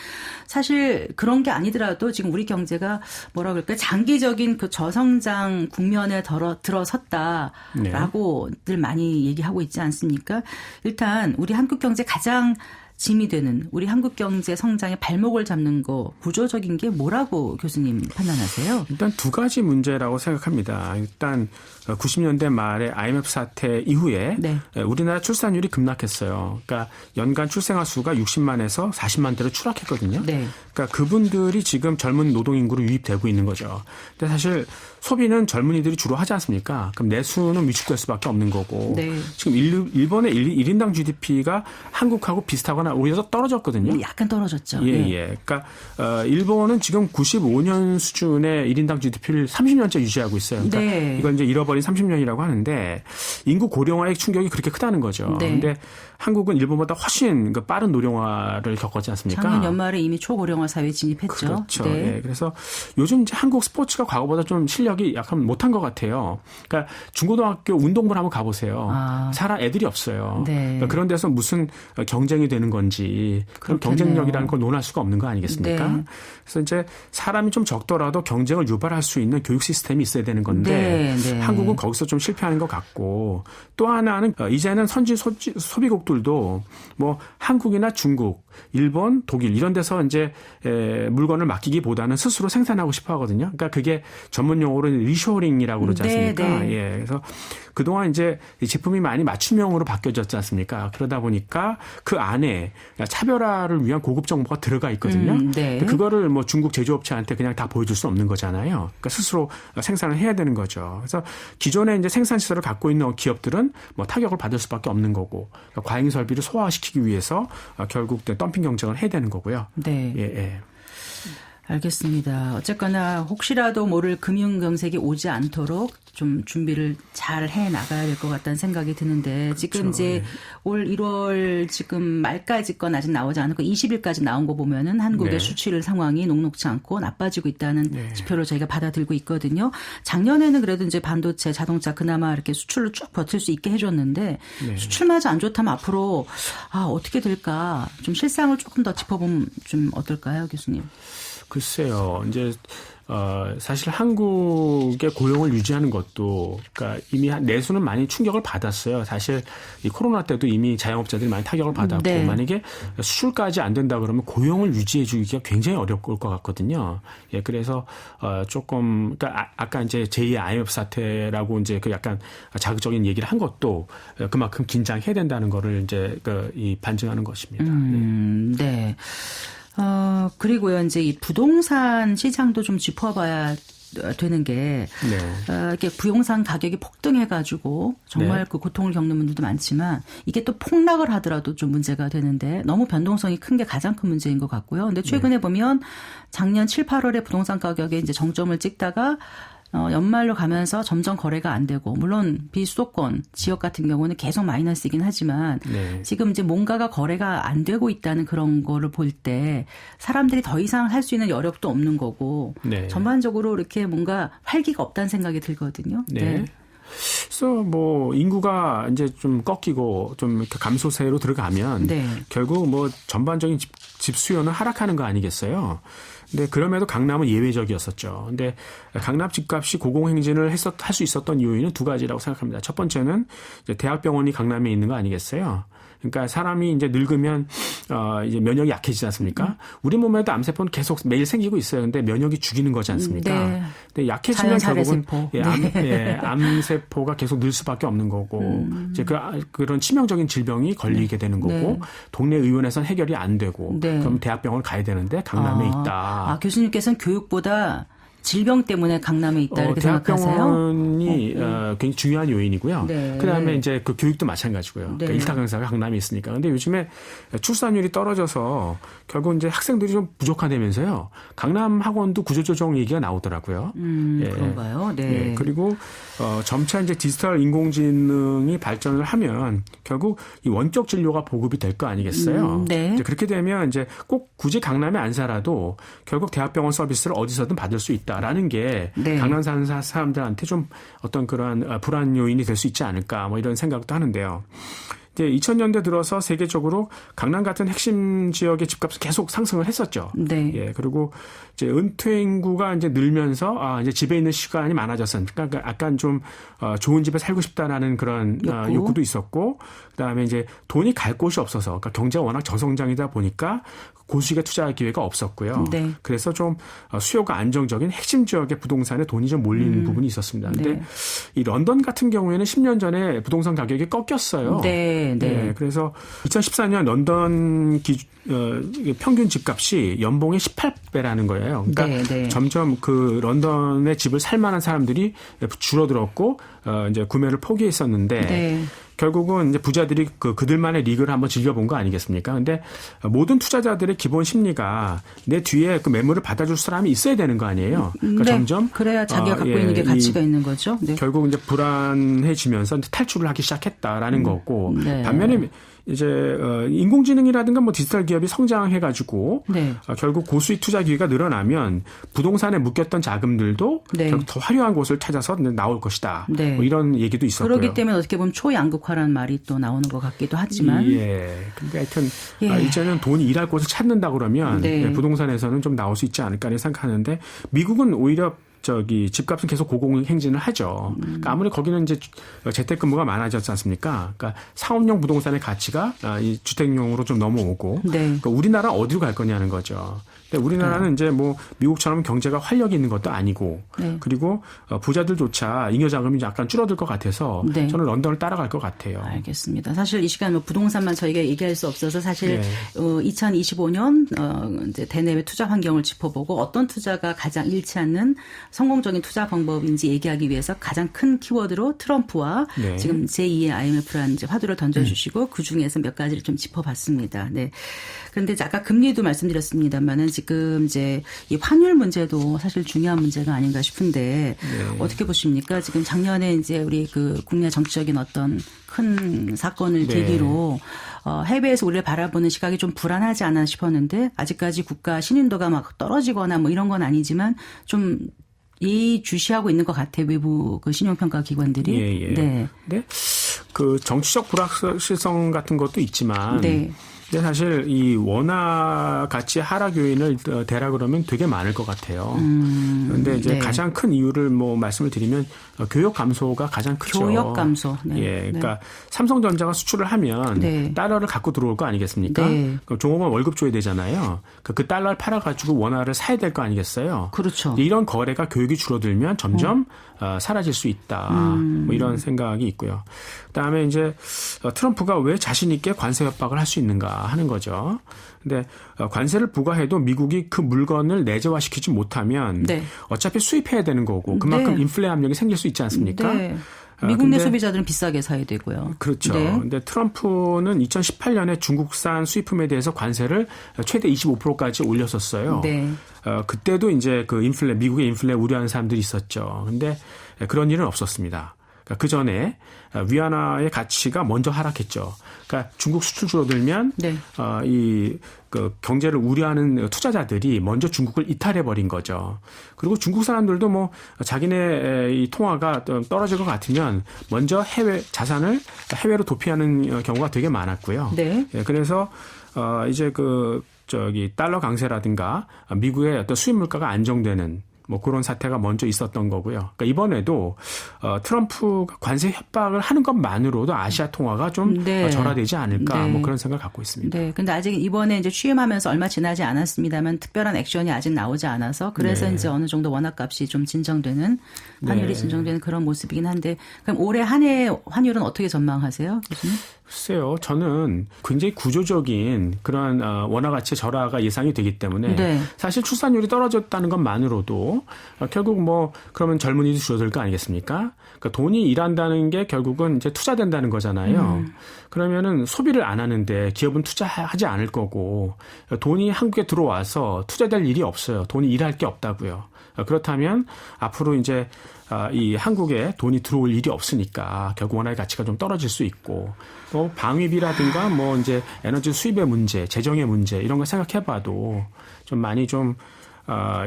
사실 그런 게 아니더라도 지금 우리 경제가 뭐라 그럴까요? 장기적인 그 저성장 국면에 들어섰다라고 늘 많이 얘기하고 있지 않습니까? 일단 우리 한국 경제 가장 짐이 되는 우리 한국 경제 성장의 발목을 잡는 거 구조적인 게 뭐라고 교수님 판단하세요? 일단 두 가지 문제라고 생각합니다. 일단 90년대 말에 IMF 사태 이후에 우리나라 출산율이 급락했어요. 그러니까 연간 출생아 수가 60만에서 40만대로 추락했거든요. 그러니까 그분들이 지금 젊은 노동인구로 유입되고 있는 거죠. 근데 사실 소비는 젊은이들이 주로 하지 않습니까? 그럼 내수는 위축될 수밖에 없는 거고 지금 일본의 1인당 GDP가 한국하고 비슷하거나 오히려 떨어졌거든요. 약간 떨어졌죠. 그러니까 일본은 지금 95년 수준의 1인당 GDP를 30년째 유지하고 있어요. 그러니까 이건 이제 잃어버린 30년이라고 하는데 인구 고령화의 충격이 그렇게 크다는 거죠. 그런데 한국은 일본보다 훨씬 빠른 노령화를 겪었지 않습니까? 작년 연말에 이미 초고령화 사회에 진입했죠. 그렇죠. 그래서 요즘 이제 한국 스포츠가 과거보다 좀 실력이 약간 못한 것 같아요. 그러니까 중고등학교 운동부를 한번 가보세요. 애들이 없어요. 그러니까 그런 데서 무슨 경쟁이 되는 건지 그런 경쟁력이라는 걸 논할 수가 없는 거 아니겠습니까? 그래서 이제 사람이 좀 적더라도 경쟁을 유발할 수 있는 교육 시스템이 있어야 되는 건데 한국은 거기서 좀 실패하는 것 같고 또 하나는 이제는 선진 소비국들도 뭐 한국이나 중국, 일본, 독일 이런 데서 이제 물건을 맡기기보다는 스스로 생산하고 싶어 하거든요. 그러니까 그게 전문 용어로 리쇼링이라고 그러지 않습니까? 그래서 그동안 이제 제품이 많이 맞춤형으로 바뀌어졌지 않습니까? 그러다 보니까 그 안에 차별화를 위한 고급 정보가 들어가 있거든요. 근데 그거를 뭐 중국 제조업체한테 그냥 다 보여줄 수 없는 거잖아요. 그러니까 스스로 생산을 해야 되는 거죠. 그래서 기존에 이제 생산 시설을 갖고 있는 기업들은 뭐 타격을 받을 수밖에 없는 거고 그러니까 과잉 설비를 소화시키기 위해서 결국 덤핑 경쟁을 해야 되는 거고요. 알겠습니다. 어쨌거나 혹시라도 모를 금융 경색이 오지 않도록 좀 준비를 잘 해 나가야 될 것 같다는 생각이 드는데 지금 이제 올 1월 지금 말까지 건 아직 나오지 않았고 20일까지 나온 거 보면은 한국의 수출 상황이 녹록지 않고 나빠지고 있다는 지표를 저희가 받아들고 있거든요. 작년에는 그래도 이제 반도체, 자동차 그나마 이렇게 수출로 쭉 버틸 수 있게 해줬는데 수출마저 안 좋다면 앞으로 어떻게 될까 좀 실상을 조금 더 짚어보면 좀 어떨까요, 교수님? 글쎄요. 이제 사실 한국의 고용을 유지하는 것도 그러니까 이미 내수는 많이 충격을 받았어요. 사실 이 코로나 때도 이미 자영업자들이 많이 타격을 받았고 만약에 수출까지 안 된다 그러면 고용을 유지해 주기가 굉장히 어려울 것 같거든요. 그래서 조금 그러니까 아까 이제 제2의 IMF 사태라고 이제 그 약간 자극적인 얘기를 한 것도 그만큼 긴장해야 된다는 거를 이제 반증하는 것입니다. 그리고요, 이제 이 부동산 시장도 좀 짚어봐야 되는 게, 이렇게 부동산 가격이 폭등해가지고 정말 그 고통을 겪는 분들도 많지만 이게 또 폭락을 하더라도 좀 문제가 되는데 너무 변동성이 큰 게 가장 큰 문제인 것 같고요. 근데 최근에 보면 작년 7, 8월에 부동산 가격에 이제 정점을 찍다가 연말로 가면서 점점 거래가 안 되고 물론 비수도권 지역 같은 경우는 계속 마이너스이긴 하지만 지금 이제 뭔가가 거래가 안 되고 있다는 그런 거를 볼 때 사람들이 더 이상 할 수 있는 여력도 없는 거고 전반적으로 이렇게 뭔가 활기가 없다는 생각이 들거든요. 그래서 뭐 인구가 이제 좀 꺾이고 좀 이렇게 감소세로 들어가면 결국 뭐 전반적인 집 수요는 하락하는 거 아니겠어요? 근데 그럼에도 강남은 예외적이었었죠. 근데 강남 집값이 고공행진을 할 수 있었던 요인은 두 가지라고 생각합니다. 첫 번째는 이제 대학병원이 강남에 있는 거 아니겠어요? 그러니까 사람이 이제 늙으면 이제 면역이 약해지지 않습니까? 우리 몸에도 암세포는 계속 매일 생기고 있어요. 근데 면역이 죽이는 거지 않습니까? 근데 약해지면 결국은 암세포가 계속 늘 수밖에 없는 거고 이제 그런 치명적인 질병이 걸리게 되는 거고 동네 의원에서는 해결이 안 되고 그럼 대학병원을 가야 되는데 강남에 있다. 교수님께서는 교육보다 질병 때문에 강남에 있다 이렇게 생각하세요? 대학병원이 굉장히 중요한 요인이고요. 네. 그다음에 이제 그 교육도 마찬가지고요. 네. 그러니까 일타 강사가 강남에 있으니까. 근데 요즘에 출산율이 떨어져서 결국 이제 학생들이 좀 부족하다면서요. 강남 학원도 구조조정 얘기가 나오더라고요. 예. 그런가요? 네. 예. 그리고 점차 이제 디지털 인공지능이 발전을 하면 결국 이 원격 진료가 보급이 될 거 아니겠어요? 네. 이제 그렇게 되면 이제 꼭 굳이 강남에 안 살아도 결국 대학병원 서비스를 어디서든 받을 수 있다라는 게 네. 강남 사는 사람들한테 좀 어떤 그러한 불안 요인이 될 수 있지 않을까 뭐 이런 생각도 하는데요. 이제 2000년대 들어서 세계적으로 강남 같은 핵심 지역의 집값은 계속 상승을 했었죠. 네. 예, 그리고 이제 은퇴 인구가 이제 늘면서 이제 집에 있는 시간이 많아졌으니까 그러니까 약간 좀 좋은 집에 살고 싶다라는 그런 욕구도 있었고, 그다음에 이제 돈이 갈 곳이 없어서 그러니까 경제가 워낙 저성장이다 보니까 고수익에 투자할 기회가 없었고요. 네. 그래서 좀 수요가 안정적인 핵심 지역의 부동산에 돈이 좀 몰리는 부분이 있었습니다. 근데 네. 이 런던 같은 경우에는 10년 전에 부동산 가격이 꺾였어요. 네, 네. 네, 그래서 2014년 런던 평균 집값이 연봉의 18배라는 거예요. 그러니까 네, 네. 점점 그 런던의 집을 살 만한 사람들이 줄어들었고 이제 구매를 포기했었는데 네. 결국은 이제 부자들이 그들만의 리그를 한번 즐겨본 거 아니겠습니까? 근데 모든 투자자들의 기본 심리가 내 뒤에 그 매물을 받아줄 사람이 있어야 되는 거 아니에요? 그러니까 네. 점점 그래야 자기가 갖고 있는 게 가치가 있는 거죠. 네. 결국 이제 불안해지면서 탈출을 하기 시작했다라는 거고, 네. 반면에 이제 인공지능이라든가 뭐 디지털 기업이 성장해가지고 네. 결국 고수익 투자 기회가 늘어나면 부동산에 묶였던 자금들도 네. 결국 더 화려한 곳을 찾아서 나올 것이다. 네. 뭐 이런 얘기도 있었고요. 그렇기 때문에 어떻게 보면 초양극화라는 말이 또 나오는 것 같기도 하지만. 예. 근데 하여튼 예. 이제는 돈이 일할 곳을 찾는다 그러면 네. 부동산에서는 좀 나올 수 있지 않을까 생각하는데, 미국은 오히려 집값은 계속 고공행진을 하죠. 그러니까 아무리 거기는 이제 재택근무가 많아졌지 않습니까? 그러니까 상업용 부동산의 가치가 이 주택용으로 좀 넘어오고, 네. 그러니까 우리나라 어디로 갈 거냐는 거죠. 근데 우리나라는 이제 뭐 미국처럼 경제가 활력이 있는 것도 아니고, 네. 그리고 부자들조차 잉여 자금이 약간 줄어들 것 같아서 네. 저는 런던을 따라갈 것 같아요. 알겠습니다. 사실 이 시간 뭐 부동산만 저희가 얘기할 수 없어서 사실 네. 2025년 이제 대내외 투자 환경을 짚어보고 어떤 투자가 가장 잃지 않는 성공적인 투자 방법인지 얘기하기 위해서 가장 큰 키워드로 트럼프와 네. 지금 제2의 IMF라는 이제 화두를 던져주시고 그 중에서 몇 가지를 좀 짚어봤습니다. 네. 그런데 아까 금리도 말씀드렸습니다만은 지금 이제 이 환율 문제도 사실 중요한 문제가 아닌가 싶은데 네. 어떻게 보십니까? 지금 작년에 이제 우리 그 국내 정치적인 어떤 큰 사건을 네. 계기로 해외에서 우리를 바라보는 시각이 좀 불안하지 않나 싶었는데 아직까지 국가 신인도가 막 떨어지거나 뭐 이런 건 아니지만 좀 예의주시하고 있는 것 같아요. 외부 그 신용평가 기관들이. 예, 예. 네. 네. 그 정치적 불확실성 같은 것도 있지만, 네. 근데 사실 이 원화 가치 하락 요인을 대라 그러면 되게 많을 것 같아요. 그런데 이제 네. 가장 큰 이유를 뭐 말씀을 드리면 교역 감소가 가장 크죠. 교역 감소. 네. 예, 그러니까 삼성전자가 수출을 하면 네. 달러를 갖고 들어올 거 아니겠습니까? 네. 종업원 월급 줘야 되잖아요. 그 달러를 팔아가지고 원화를 사야 될 거 아니겠어요? 그렇죠. 이런 거래가 교역이 줄어들면 점점 사라질 수 있다. 뭐 이런 생각이 있고요. 그다음에 이제 트럼프가 왜 자신 있게 관세 협박을 할 수 있는가 하는 거죠. 근데 관세를 부과해도 미국이 그 물건을 내재화시키지 못하면 네. 어차피 수입해야 되는 거고 그만큼 네. 인플레 압력이 생길 수 있지 않습니까? 네. 미국 내 근데 소비자들은 비싸게 사야 되고요. 그렇죠. 네. 근데 트럼프는 2018년에 중국산 수입품에 대해서 관세를 최대 25%까지 올렸었어요. 네. 그때도 이제 그 미국의 인플레 우려하는 사람들이 있었죠. 근데 그런 일은 없었습니다. 그 전에 위안화의 가치가 먼저 하락했죠. 그러니까 중국 수출 줄어들면 네. 그 경제를 우려하는 투자자들이 먼저 중국을 이탈해 버린 거죠. 그리고 중국 사람들도 뭐 자기네 이 통화가 떨어질 것 같으면 먼저 해외 자산을 해외로 도피하는 경우가 되게 많았고요. 네. 그래서 이제 달러 강세라든가 미국의 어떤 수입 물가가 안정되는 뭐 그런 사태가 먼저 있었던 거고요. 그러니까 이번에도 트럼프가 관세 협박을 하는 것만으로도 아시아 통화가 좀 네. 절하되지 않을까 네. 뭐 그런 생각을 갖고 있습니다. 네. 근데 아직 이번에 이제 취임하면서 얼마 지나지 않았습니다만 특별한 액션이 아직 나오지 않아서 그래서 네. 이제 어느 정도 원화값이 좀 진정되는 환율이 네. 진정되는 그런 모습이긴 한데 그럼 올해 한 해 환율은 어떻게 전망하세요, 교수님? 글쎄요. 저는 굉장히 구조적인 그런 원화 가치 절하가 예상이 되기 때문에 네. 사실 출산율이 떨어졌다는 것만으로도 있고 결국 뭐 그러면 젊은이도 줄어들 거 아니겠습니까? 그러니까 돈이 일한다는 게 결국은 이제 투자된다는 거잖아요. 그러면은 소비를 안 하는데 기업은 투자하지 않을 거고 돈이 한국에 들어와서 투자될 일이 없어요. 돈이 일할 게 없다고요. 그렇다면 앞으로 이제 이 한국에 돈이 들어올 일이 없으니까 결국 원화의 가치가 좀 떨어질 수 있고 또 방위비라든가 뭐 이제 에너지 수입의 문제, 재정의 문제 이런 거 생각해봐도 좀 많이 좀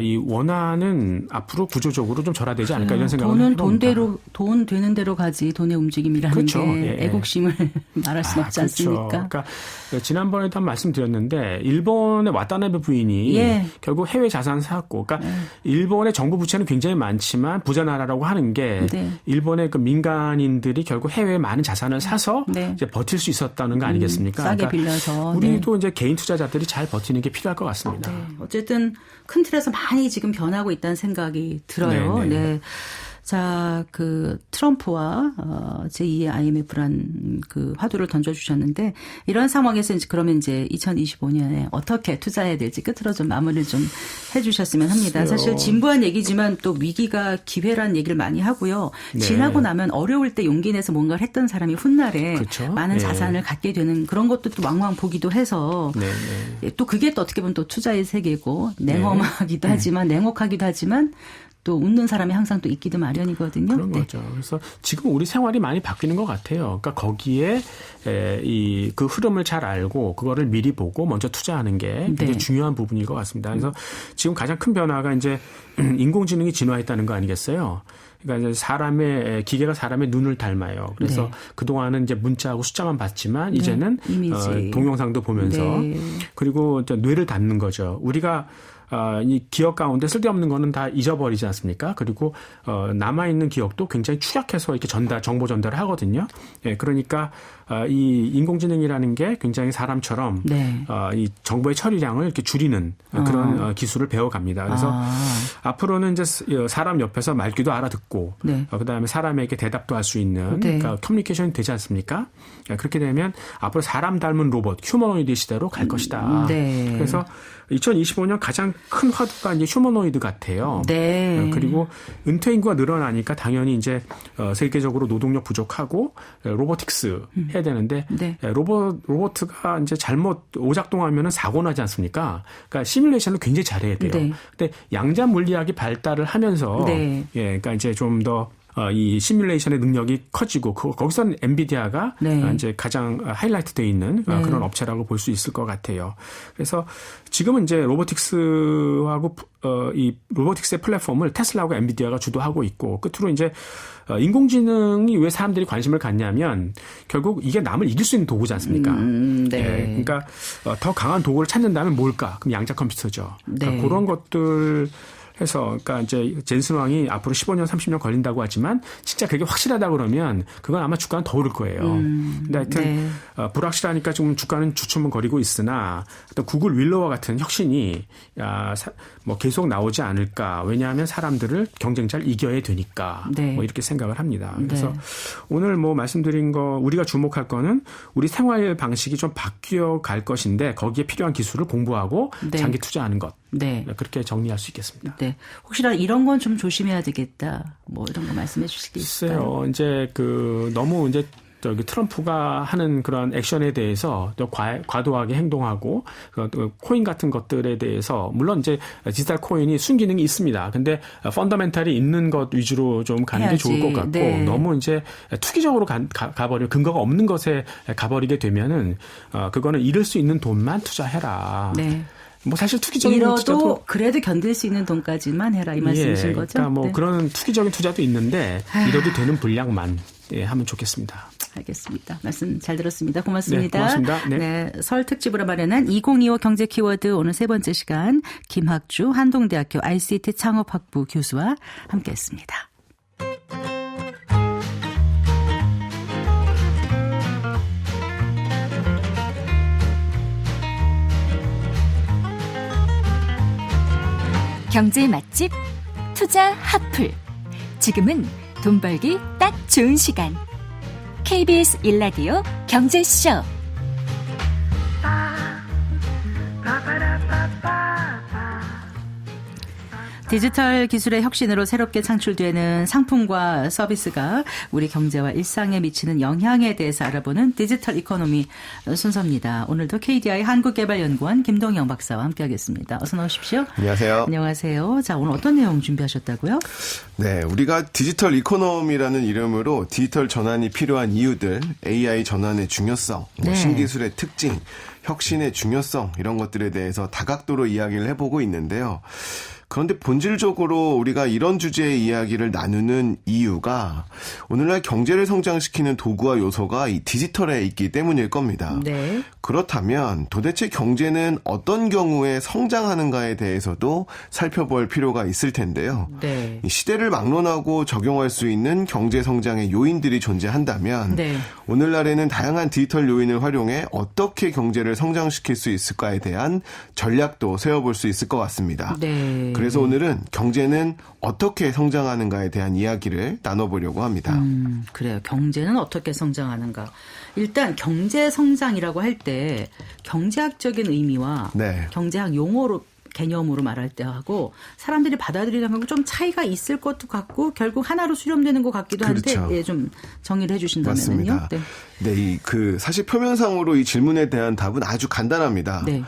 이 원화는 앞으로 구조적으로 좀 절하되지 않을까 이런 생각을 돈은 해봅니다. 돈 되는 대로 가지 돈의 움직임이라는 그렇죠. 게 예. 애국심을 말할 수는 없지 않습니까? 그렇죠. 그러니까 지난번에도 한 말씀드렸는데 일본의 와타나베 부인이 예. 결국 해외 자산을 샀고, 그러니까 일본의 정부 부채는 굉장히 많지만 부자 나라라고 하는 게 네. 일본의 그 민간인들이 결국 해외에 많은 자산을 사서 네. 이제 버틸 수 있었다는 거 아니겠습니까? 싸게 그러니까 빌려서. 우리도 이제 개인 투자자들이 잘 버티는 게 필요할 것 같습니다. 네. 어쨌든 큰 틀에서 많이 지금 변하고 있다는 생각이 들어요. 네, 네. 네. 자, 그 트럼프와 제2의 IMF란 그 화두를 던져주셨는데 이런 상황에서 이제 그러면 이제 2025년에 어떻게 투자해야 될지 끝으로 좀 마무리를 좀 해주셨으면 합니다. 사실 진부한 얘기지만 또 위기가 기회란 얘기를 많이 하고요. 네. 지나고 나면 어려울 때 용기 내서 뭔가를 했던 사람이 훗날에 그렇죠. 많은 네. 자산을 갖게 되는 그런 것도 또 왕왕 보기도 해서 네, 네. 또 그게 또 어떻게 보면 또 투자의 세계고 냉엄하기도 하지만 냉혹하기도 하지만 또 웃는 사람이 항상 또 있기도 마련이거든요. 그런 거죠. 그래서 지금 우리 생활이 많이 바뀌는 것 같아요. 그러니까 거기에 그 흐름을 잘 알고 그거를 미리 보고 먼저 투자하는 게 굉장히 중요한 부분일 것 같습니다. 그래서 지금 가장 큰 변화가 이제 인공지능이 진화했다는 거 아니겠어요? 그러니까 이제 기계가 사람의 눈을 닮아요. 그래서 네. 그동안은 이제 문자하고 숫자만 봤지만 이제는 이미지. 동영상도 보면서 네. 그리고 이제 뇌를 닮는 거죠. 우리가 이 기억 가운데 쓸데없는 거는 다 잊어버리지 않습니까? 그리고 남아있는 기억도 굉장히 축약해서 이렇게 정보 전달을 하거든요. 예, 그러니까 이 인공지능이라는 게 굉장히 사람처럼 네. 이 정보의 처리량을 이렇게 줄이는 그런 기술을 배워갑니다. 그래서 앞으로는 이제 사람 옆에서 말귀도 알아듣고 네. 그다음에 사람에게 대답도 할 수 있는 네. 그러니까 커뮤니케이션이 되지 않습니까? 그렇게 되면 앞으로 사람 닮은 로봇, 휴머노이드 시대로 갈 것이다. 네. 그래서 2025년 가장 큰 화두가 이제 휴머노이드 같아요. 네. 그리고 은퇴 인구가 늘어나니까 당연히 이제 세계적으로 노동력 부족하고 로보틱스 해야 되는데 네. 로봇가 이제 잘못 오작동하면은 사고 나지 않습니까? 그러니까 시뮬레이션을 굉장히 잘해야 돼요. 네. 근데 양자 물리학이 발달을 하면서 네. 예, 그러니까 이제 좀 더 이 시뮬레이션의 능력이 커지고 거기서는 엔비디아가 네. 이제 가장 하이라이트 되어 있는 그런 업체라고 볼 수 있을 것 같아요. 그래서 지금은 이제 로보틱스하고 이 로보틱스의 플랫폼을 테슬라하고 엔비디아가 주도하고 있고 끝으로 이제 인공지능이 왜 사람들이 관심을 갖냐면 결국 이게 남을 이길 수 있는 도구지 않습니까? 네. 예, 그러니까 더 강한 도구를 찾는다면 뭘까? 그럼 양자 컴퓨터죠. 그러니까 네. 그런 것들 해서 그러니까 이제 젠슨 왕이 앞으로 15년, 30년 걸린다고 하지만 진짜 그게 확실하다 그러면 그건 아마 주가는 더 오를 거예요. 근데 하여튼 네. 불확실하니까 지금 주가는 주춤거리고 있으나 어떤 구글 윌로와 같은 혁신이 뭐 계속 나오지 않을까. 왜냐하면 사람들을 경쟁자를 이겨야 되니까. 네. 뭐 이렇게 생각을 합니다. 그래서 네. 오늘 뭐 말씀드린 거 우리가 주목할 거는 우리 생활 방식이 좀 바뀌어 갈 것인데 거기에 필요한 기술을 공부하고 네. 장기 투자하는 것. 네. 그렇게 정리할 수 있겠습니다. 네. 혹시나 이런 건 좀 조심해야 되겠다. 뭐 이런 거 말씀해 주실 게 있을까요? 글쎄요. 이제 너무 이제 트럼프가 하는 그런 액션에 대해서 또 과도하게 행동하고 또 코인 같은 것들에 대해서 물론 이제 디지털 코인이 순기능이 있습니다. 근데 펀더멘탈이 있는 것 위주로 좀 가는 해야지. 게 좋을 것 같고 네. 너무 이제 투기적으로 가버리면 근거가 없는 것에 가버리게 되면은 그거는 잃을 수 있는 돈만 투자해라. 네. 뭐 사실 투기적인 잃어도 투자도 그래도 견딜 수 있는 돈까지만 해라 이 말씀이신 거죠? 그러니까 뭐 네. 그런 투기적인 투자도 있는데 잃어도 되는 분량만 하면 좋겠습니다. 알겠습니다. 말씀 잘 들었습니다. 고맙습니다. 네, 고맙습니다. 네. 설 특집으로 마련한 2025 경제 키워드 오늘 세 번째 시간 김학주 한동대학교 ICT 창업학부 교수와 함께했습니다. 경제 맛집 투자 핫플. 지금은 돈 벌기 딱 좋은 시간. KBS 1라디오 경제쇼. 디지털 기술의 혁신으로 새롭게 창출되는 상품과 서비스가 우리 경제와 일상에 미치는 영향에 대해서 알아보는 디지털 이코노미 순서입니다. 오늘도 KDI 한국개발연구원 김동영 박사와 함께하겠습니다. 어서 나오십시오. 안녕하세요. 안녕하세요. 자, 오늘 어떤 내용 준비하셨다고요? 네, 우리가 디지털 이코노미라는 이름으로 디지털 전환이 필요한 이유들, AI 전환의 중요성, 네. 신기술의 특징, 혁신의 중요성 이런 것들에 대해서 다각도로 이야기를 해보고 있는데요. 그런데 본질적으로 우리가 이런 주제의 이야기를 나누는 이유가 오늘날 경제를 성장시키는 도구와 요소가 이 디지털에 있기 때문일 겁니다. 네. 그렇다면 도대체 경제는 어떤 경우에 성장하는가에 대해서도 살펴볼 필요가 있을 텐데요. 네. 이 시대를 막론하고 적용할 수 있는 경제 성장의 요인들이 존재한다면 네. 오늘날에는 다양한 디지털 요인을 활용해 어떻게 경제를 성장시킬 수 있을까에 대한 전략도 세워볼 수 있을 것 같습니다. 네. 그래서 오늘은 경제는 어떻게 성장하는가에 대한 이야기를 나눠보려고 합니다. 그래요. 경제는 어떻게 성장하는가. 일단 경제 성장이라고 할 때 경제학적인 의미와 네. 경제학 용어로 개념으로 말할 때 하고 사람들이 받아들이는 좀 차이가 있을 것도 같고 결국 하나로 수렴되는 것 같기도 그렇죠. 한데 예, 좀 정리를 해주신다면요. 맞습니다. 네. 네, 사실 표면상으로 이 질문에 대한 답은 아주 간단합니다. 네.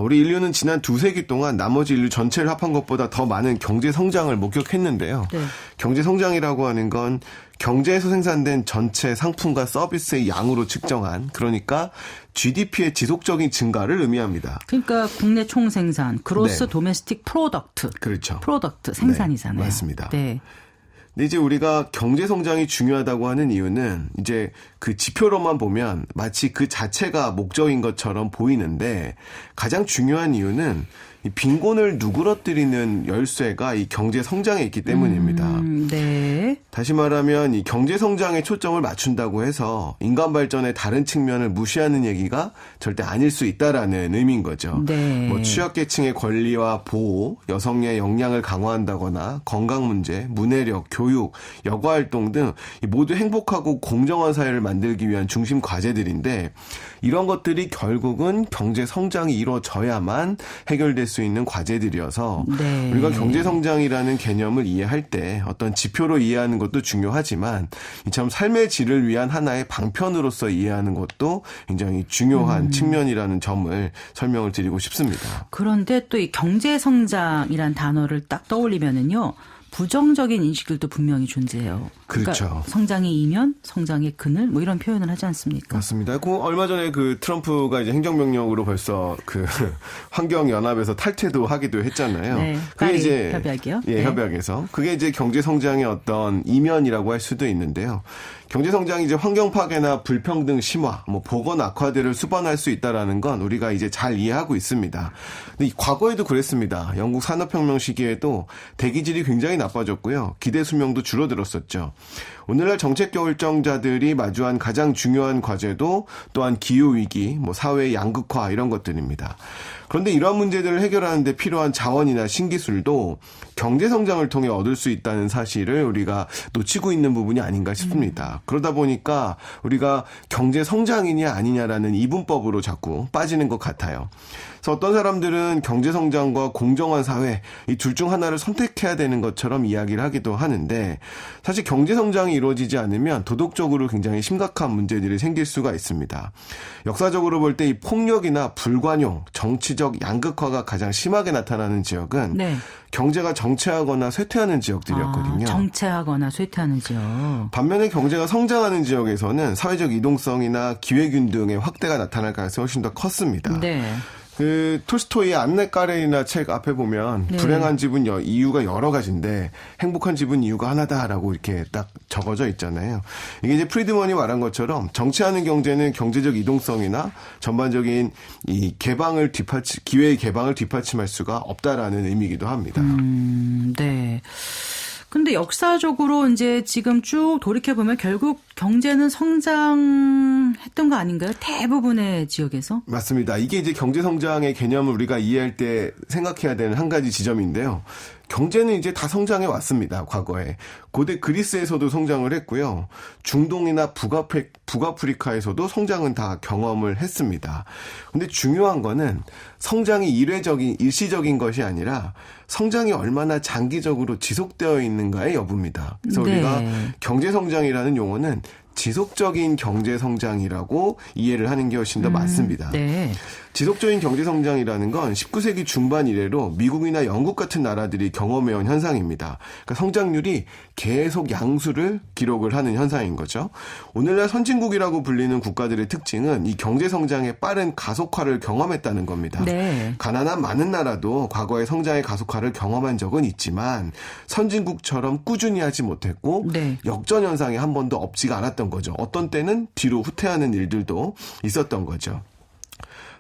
우리 인류는 지난 2세기 동안 나머지 인류 전체를 합한 것보다 더 많은 경제 성장을 목격했는데요. 네. 경제 성장이라고 하는 건 경제에서 생산된 전체 상품과 서비스의 양으로 측정한, 그러니까 GDP의 지속적인 증가를 의미합니다. 그러니까 국내 총생산, 그로스 네. 도메스틱 프로덕트. 그렇죠. 프로덕트 생산이잖아요. 네, 맞습니다. 네. 근데 이제 우리가 경제 성장이 중요하다고 하는 이유는 이제 그 지표로만 보면 마치 그 자체가 목적인 것처럼 보이는데 가장 중요한 이유는 이 빈곤을 누그러뜨리는 열쇠가 이 경제 성장에 있기 때문입니다. 네. 다시 말하면 이 경제 성장에 초점을 맞춘다고 해서 인간 발전의 다른 측면을 무시하는 얘기가 절대 아닐 수 있다라는 의미인 거죠. 네. 뭐 취약계층의 권리와 보호, 여성의 역량을 강화한다거나 건강 문제, 문해력, 교육, 여가 활동 등 모두 행복하고 공정한 사회를 만들기 위한 중심 과제들인데 이런 것들이 결국은 경제 성장이 이루어져야만 해결될 수 있는 과제들이어서 네. 우리가 경제 성장이라는 개념을 이해할 때 어떤 지표로 이해하는 것도 중요하지만 이처럼 삶의 질을 위한 하나의 방편으로서 이해하는 것도 굉장히 중요한 측면이라는 점을 설명을 드리고 싶습니다. 그런데 또 이 경제 성장이란 단어를 딱 떠올리면은요. 부정적인 인식들도 분명히 존재해요. 그러니까 그렇죠. 성장의 이면, 성장의 그늘, 뭐 이런 표현을 하지 않습니까? 맞습니다. 얼마 전에 트럼프가 이제 행정명령으로 벌써 환경연합에서 탈퇴도 하기도 했잖아요. 네. 그게 이제 협약이요? 예, 네. 협약에서 그게 이제 경제 성장의 어떤 이면이라고 할 수도 있는데요. 경제 성장이 이제 환경 파괴나 불평등 심화, 보건 악화들을 수반할 수 있다라는 건 우리가 이제 잘 이해하고 있습니다. 근데 과거에도 그랬습니다. 영국 산업혁명 시기에도 대기질이 굉장히 나빠졌고요. 기대 수명도 줄어들었었죠. 오늘날 정책 결정자들이 마주한 가장 중요한 과제도 또한 기후위기, 사회의 양극화 이런 것들입니다. 그런데 이러한 문제들을 해결하는 데 필요한 자원이나 신기술도 경제 성장을 통해 얻을 수 있다는 사실을 우리가 놓치고 있는 부분이 아닌가 싶습니다. 그러다 보니까 우리가 경제 성장이냐 아니냐라는 이분법으로 자꾸 빠지는 것 같아요. 그래서 어떤 사람들은 경제 성장과 공정한 사회 이 둘 중 하나를 선택해야 되는 것처럼 이야기를 하기도 하는데 사실 경제 성장이 이루어지지 않으면 도덕적으로 굉장히 심각한 문제들이 생길 수가 있습니다. 역사적으로 볼 때 이 폭력이나 불관용, 정치적 양극화가 가장 심하게 나타나는 지역은 네. 경제가 정체하거나 쇠퇴하는 지역들이었거든요. 정체하거나 쇠퇴하는 지역. 반면에 경제가 성장하는 지역에서는 사회적 이동성이나 기회균등의 확대가 나타날 가능성이 훨씬 더 컸습니다. 네. 톨스토이의 안네 까레니나 책 앞에 보면 네. 불행한 집은 이유가 여러 가지인데 행복한 집은 이유가 하나다라고 이렇게 딱 적어져 있잖아요. 이게 이제 프리드먼이 말한 것처럼 정치하는 경제는 경제적 이동성이나 전반적인 이 기회의 개방을 뒷받침할 수가 없다라는 의미이기도 합니다. 네. 근데 역사적으로 이제 지금 쭉 돌이켜보면 결국 경제는 성장했던 거 아닌가요? 대부분의 지역에서? 맞습니다. 이게 이제 경제 성장의 개념을 우리가 이해할 때 생각해야 되는 한 가지 지점인데요. 경제는 이제 다 성장해 왔습니다. 과거에. 고대 그리스에서도 성장을 했고요. 중동이나 북아프리카에서도 성장은 다 경험을 했습니다. 근데 중요한 거는 성장이 일시적인 것이 아니라 성장이 얼마나 장기적으로 지속되어 있는가의 여부입니다. 그래서 네. 우리가 경제 성장이라는 용어는 지속적인 경제 성장이라고 이해를 하는 게 훨씬 더 맞습니다. 네. 지속적인 경제 성장이라는 건 19세기 중반 이래로 미국이나 영국 같은 나라들이 경험해온 현상입니다. 그러니까 성장률이 계속 양수를 기록을 하는 현상인 거죠. 오늘날 선진국이라고 불리는 국가들의 특징은 이 경제 성장의 빠른 가속화를 경험했다는 겁니다. 네. 가난한 많은 나라도 과거에 성장의 가속화를 경험한 적은 있지만 선진국처럼 꾸준히 하지 못했고 네. 역전 현상이 한 번도 없지가 않았던 거죠. 어떤 때는 뒤로 후퇴하는 일들도 있었던 거죠.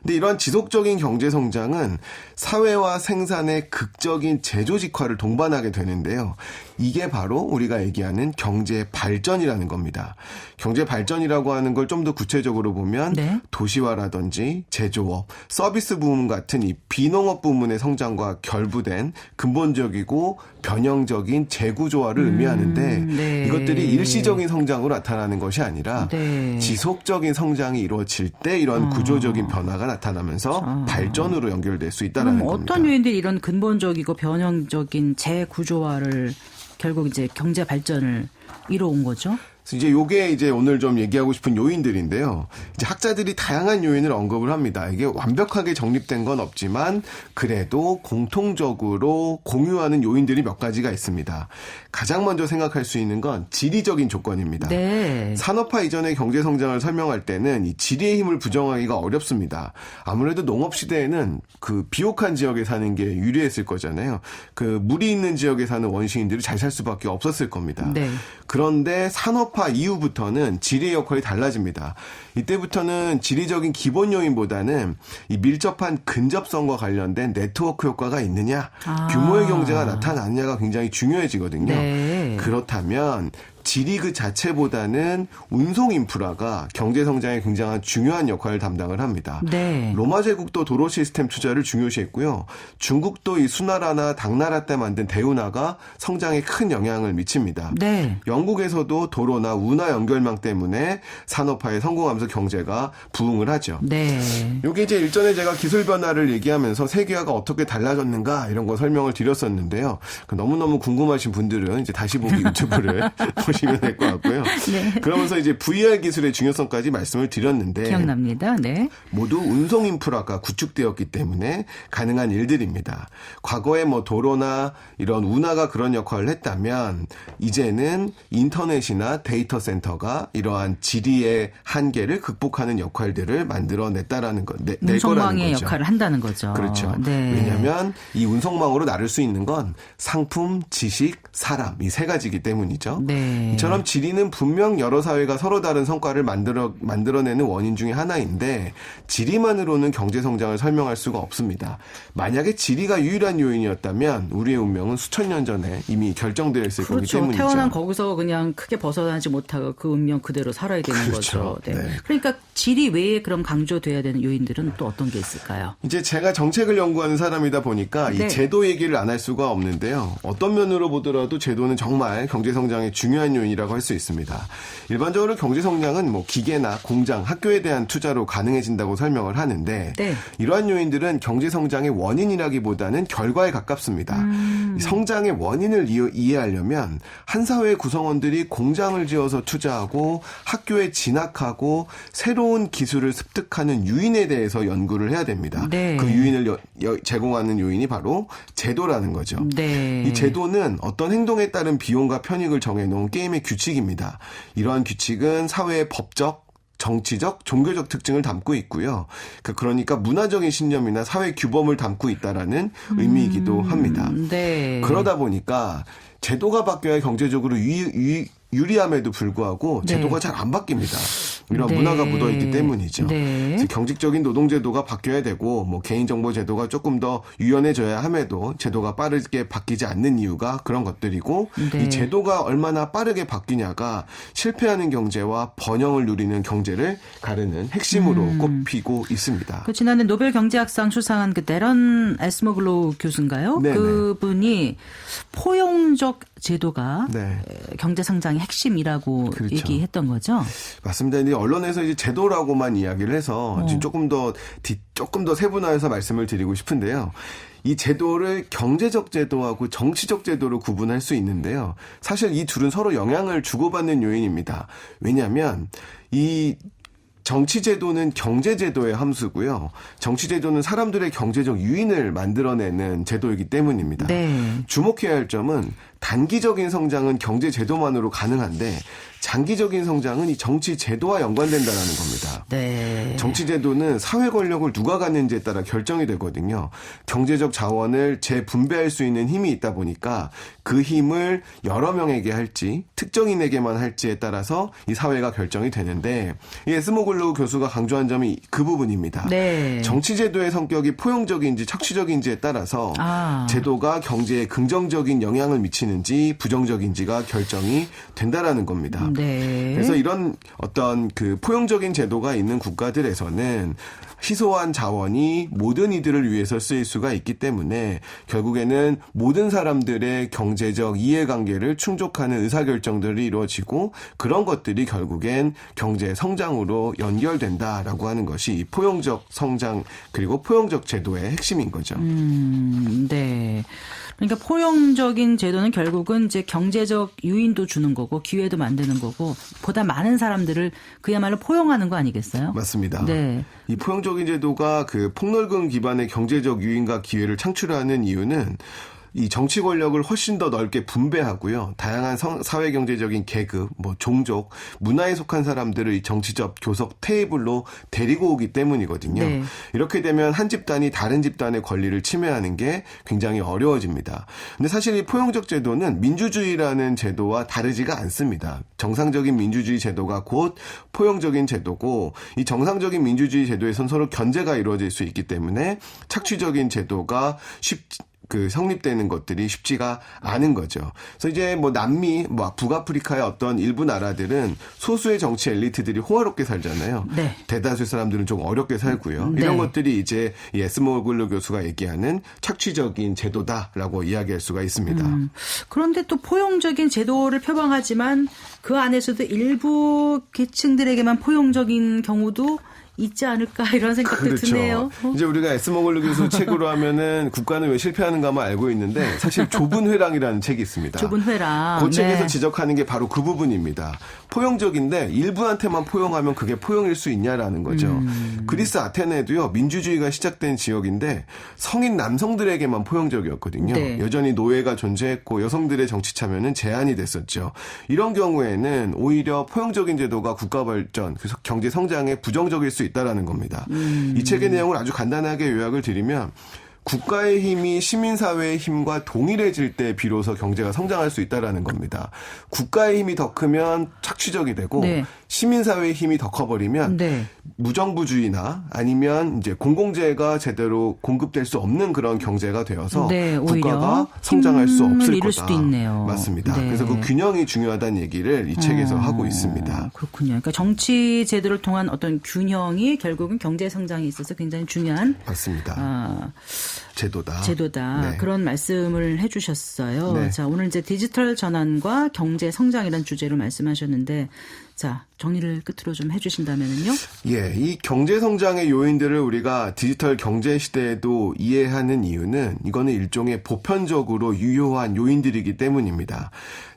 근데 이러한 지속적인 경제 성장은 사회와 생산의 극적인 재조직화를 동반하게 되는데요. 이게 바로 우리가 얘기하는 경제 발전이라는 겁니다. 경제 발전이라고 하는 걸 좀 더 구체적으로 보면 네. 도시화라든지 제조업, 서비스 부문 같은 이 비농업 부문의 성장과 결부된 근본적이고 변형적인 재구조화를 의미하는데 네. 이것들이 일시적인 성장으로 나타나는 것이 아니라 네. 지속적인 성장이 이루어질 때 이런 구조적인 변화가 나타나면서 발전으로 연결될 수 있다는 겁니다. 어떤 요인들이 이런 근본적이고 변형적인 재구조화를 결국 이제 경제 발전을 이뤄온 거죠? 이제 요게 이제 오늘 좀 얘기하고 싶은 요인들인데요. 이제 학자들이 다양한 요인을 언급을 합니다. 이게 완벽하게 정립된 건 없지만 그래도 공통적으로 공유하는 요인들이 몇 가지가 있습니다. 가장 먼저 생각할 수 있는 건 지리적인 조건입니다. 네. 산업화 이전의 경제 성장을 설명할 때는 이 지리의 힘을 부정하기가 어렵습니다. 아무래도 농업 시대에는 그 비옥한 지역에 사는 게 유리했을 거잖아요. 그 물이 있는 지역에 사는 원시인들이 잘 살 수밖에 없었을 겁니다. 네. 그런데 산업화 이후부터는 지리의 역할이 달라집니다. 이때부터는 지리적인 기본 요인보다는 이 밀접한 근접성과 관련된 네트워크 효과가 있느냐, 규모의 경제가 나타나느냐가 굉장히 중요해지거든요. 네. 그렇다면 지리 그 자체보다는 운송 인프라가 경제 성장에 굉장한 중요한 역할을 담당을 합니다. 네. 로마 제국도 도로 시스템 투자를 중요시했고요. 중국도 이 수나라나 당나라 때 만든 대운하가 성장에 큰 영향을 미칩니다. 네. 영국에서도 도로나 운하 연결망 때문에 산업화에 성공하면서 경제가 부흥을 하죠. 네. 요게 이제 일전에 제가 기술 변화를 얘기하면서 세계화가 어떻게 달라졌는가 이런 거 설명을 드렸었는데요. 너무너무 궁금하신 분들은 이제 다시 보기 유튜브를 보시면 될 것 같고요. 네. 그러면서 이제 VR 기술의 중요성까지 말씀을 드렸는데 기억납니다. 네. 모두 운송 인프라가 구축되었기 때문에 가능한 일들입니다. 과거에 뭐 도로나 이런 운하가 그런 역할을 했다면 이제는 인터넷이나 데이터 센터가 이러한 지리의 한계를 극복하는 역할들을 만들어냈다라는 것, 낼 거라는 운송망의 거죠. 역할을 한다는 거죠. 그렇죠. 네. 왜냐하면 이 운송망으로 나를 수 있는 건 상품, 지식, 사람 이 세 가지이기 때문이죠. 네. 이처럼 지리는 분명 여러 사회가 서로 다른 성과를 만들어내는 원인 중에 하나인데 지리만으로는 경제 성장을 설명할 수가 없습니다. 만약에 지리가 유일한 요인이었다면 우리의 운명은 수천 년 전에 이미 결정되어 있을 거기 그렇죠. 때문이죠. 태어난 거기서 그냥 크게 벗어나지 못하고 그 운명 그대로 살아야 되는 그렇죠. 거죠. 네. 네. 그러니까 지리 외에 그럼 강조돼야 되는 요인들은 또 어떤 게 있을까요? 이제 제가 정책을 연구하는 사람이다 보니까 네. 이 제도 얘기를 안 할 수가 없는데요. 어떤 면으로 보더라도 제도는 정말 경제 성장의 중요한 요인이라고 할 수 있습니다. 일반적으로 경제 성장은 뭐 기계나 공장, 학교에 대한 투자로 가능해진다고 설명을 하는데 네. 이러한 요인들은 경제 성장의 원인이라기보다는 결과에 가깝습니다. 성장의 원인을 이해하려면 한 사회의 구성원들이 공장을 지어서 투자하고 학교에 진학하고 새로운 기술을 습득하는 유인에 대해서 연구를 해야 됩니다. 네. 그 유인을 제공하는 요인이 바로 제도라는 거죠. 네. 이 제도는 어떤 행동에 따른 비용과 편익을 정해놓은 게임의 규칙입니다. 이러한 규칙은 사회의 법적, 정치적, 종교적 특징을 담고 있고요. 그러니까 문화적인 신념이나 사회 규범을 담고 있다라는 의미이기도 합니다. 네. 그러다 보니까 제도가 바뀌어야 경제적으로 유리함에도 불구하고 제도가 잘 안 바뀝니다. 이런 문화가 묻어있기 때문이죠. 네. 그래서 경직적인 노동제도가 바뀌어야 되고 뭐 개인정보제도가 조금 더 유연해져야 함에도 제도가 빠르게 바뀌지 않는 이유가 그런 것들이고 네. 이 제도가 얼마나 빠르게 바뀌냐가 실패하는 경제와 번영을 누리는 경제를 가르는 핵심으로 꼽히고 있습니다. 그 지난해 노벨 경제학상 수상한 그 데런 에스모글로우 교수인가요? 네네. 그분이 포용적 제도가 네. 경제 성장의 핵심이라고 그렇죠. 얘기했던 거죠. 맞습니다. 이제 언론에서 이제 제도라고만 이야기를 해서 지금 조금 더 세분화해서 말씀을 드리고 싶은데요. 이 제도를 경제적 제도하고 정치적 제도로 구분할 수 있는데요. 사실 이 둘은 서로 영향을 주고받는 요인입니다. 왜냐하면 이 정치제도는 경제제도의 함수고요. 정치제도는 사람들의 경제적 유인을 만들어내는 제도이기 때문입니다. 네. 주목해야 할 점은 단기적인 성장은 경제제도만으로 가능한데 장기적인 성장은 이 정치제도와 연관된다는 겁니다. 네. 정치제도는 사회 권력을 누가 갖는지에 따라 결정이 되거든요. 경제적 자원을 재분배할 수 있는 힘이 있다 보니까 그 힘을 여러 명에게 할지 특정인에게만 할지에 따라서 이 사회가 결정이 되는데 이 에스모글로우 교수가 강조한 점이 그 부분입니다. 네. 정치제도의 성격이 포용적인지 착취적인지에 따라서 제도가 경제에 긍정적인 영향을 미치는지 부정적인지가 결정이 된다라는 겁니다. 네. 그래서 이런 어떤 그 포용적인 제도가 있는 국가들에서는 희소한 자원이 모든 이들을 위해서 쓰일 수가 있기 때문에 결국에는 모든 사람들의 경제적 이해관계를 충족하는 의사결정들이 이루어지고 그런 것들이 결국엔 경제 성장으로 연결된다라고 하는 것이 이 포용적 성장 그리고 포용적 제도의 핵심인 거죠. 네. 그러니까 포용적인 제도는 결국은 이제 경제적 유인도 주는 거고 기회도 만드는 거고 보다 많은 사람들을 그야말로 포용하는 거 아니겠어요? 맞습니다. 네. 이 포용적인 제도가 그 폭넓은 기반의 경제적 유인과 기회를 창출하는 이유는 이 정치 권력을 훨씬 더 넓게 분배하고요. 다양한 사회 경제적인 계급, 뭐 종족, 문화에 속한 사람들을 이 정치적 교섭 테이블로 데리고 오기 때문이거든요. 네. 이렇게 되면 한 집단이 다른 집단의 권리를 침해하는 게 굉장히 어려워집니다. 근데 사실 이 포용적 제도는 민주주의라는 제도와 다르지가 않습니다. 정상적인 민주주의 제도가 곧 포용적인 제도고 이 정상적인 민주주의 제도에선 서로 견제가 이루어질 수 있기 때문에 착취적인 제도가 성립되는 것들이 쉽지가 않은 거죠. 그래서 이제 뭐 남미, 뭐 북아프리카의 어떤 일부 나라들은 소수의 정치 엘리트들이 호화롭게 살잖아요. 네. 대다수 사람들은 좀 어렵게 살고요. 네. 이런 것들이 이제 이 에스모글로우 교수가 얘기하는 착취적인 제도다라고 이야기할 수가 있습니다. 그런데 또 포용적인 제도를 표방하지만 그 안에서도 일부 계층들에게만 포용적인 경우도 있지 않을까 이런 생각도 그렇죠. 드네요. 이제 우리가 에스모글로우 교수 책으로 하면은 국가는 왜 실패하는가만 알고 있는데 사실 좁은 회랑이라는 책이 있습니다. 좁은 회랑. 그 책에서 네. 지적하는 게 바로 그 부분입니다. 포용적인데 일부한테만 포용하면 그게 포용일 수 있냐라는 거죠. 그리스 아테네도요. 민주주의가 시작된 지역인데 성인 남성들에게만 포용적이었거든요. 네. 여전히 노예가 존재했고 여성들의 정치 참여는 제한이 됐었죠. 이런 경우에는 오히려 포용적인 제도가 국가 발전, 그래서 경제 성장에 부정적일 수 있다라는 겁니다. 이 책의 내용을 아주 간단하게 요약을 드리면 국가의 힘이 시민사회의 힘과 동일해질 때 비로소 경제가 성장할 수 있다라는 겁니다. 국가의 힘이 더 크면 착취적이 되고 네. 시민사회의 힘이 더 커버리면 네. 무정부주의나 아니면 이제 공공재가 제대로 공급될 수 없는 그런 경제가 되어서 네, 오히려 국가가 성장할 수 없을 잃을 거다. 수도 있네요. 맞습니다. 네. 그래서 그 균형이 중요하다는 얘기를 이 책에서 하고 있습니다. 그렇군요. 그러니까 정치 제도를 통한 어떤 균형이 결국은 경제 성장에 있어서 굉장히 중요한 맞습니다. 제도다. 네. 그런 말씀을 해주셨어요. 네. 자, 오늘 이제 디지털 전환과 경제 성장이라는 주제로 말씀하셨는데, 자, 정리를 끝으로 좀 해주신다면요. 예, 이 경제 성장의 요인들을 우리가 디지털 경제 시대에도 이해하는 이유는 이거는 일종의 보편적으로 유효한 요인들이기 때문입니다.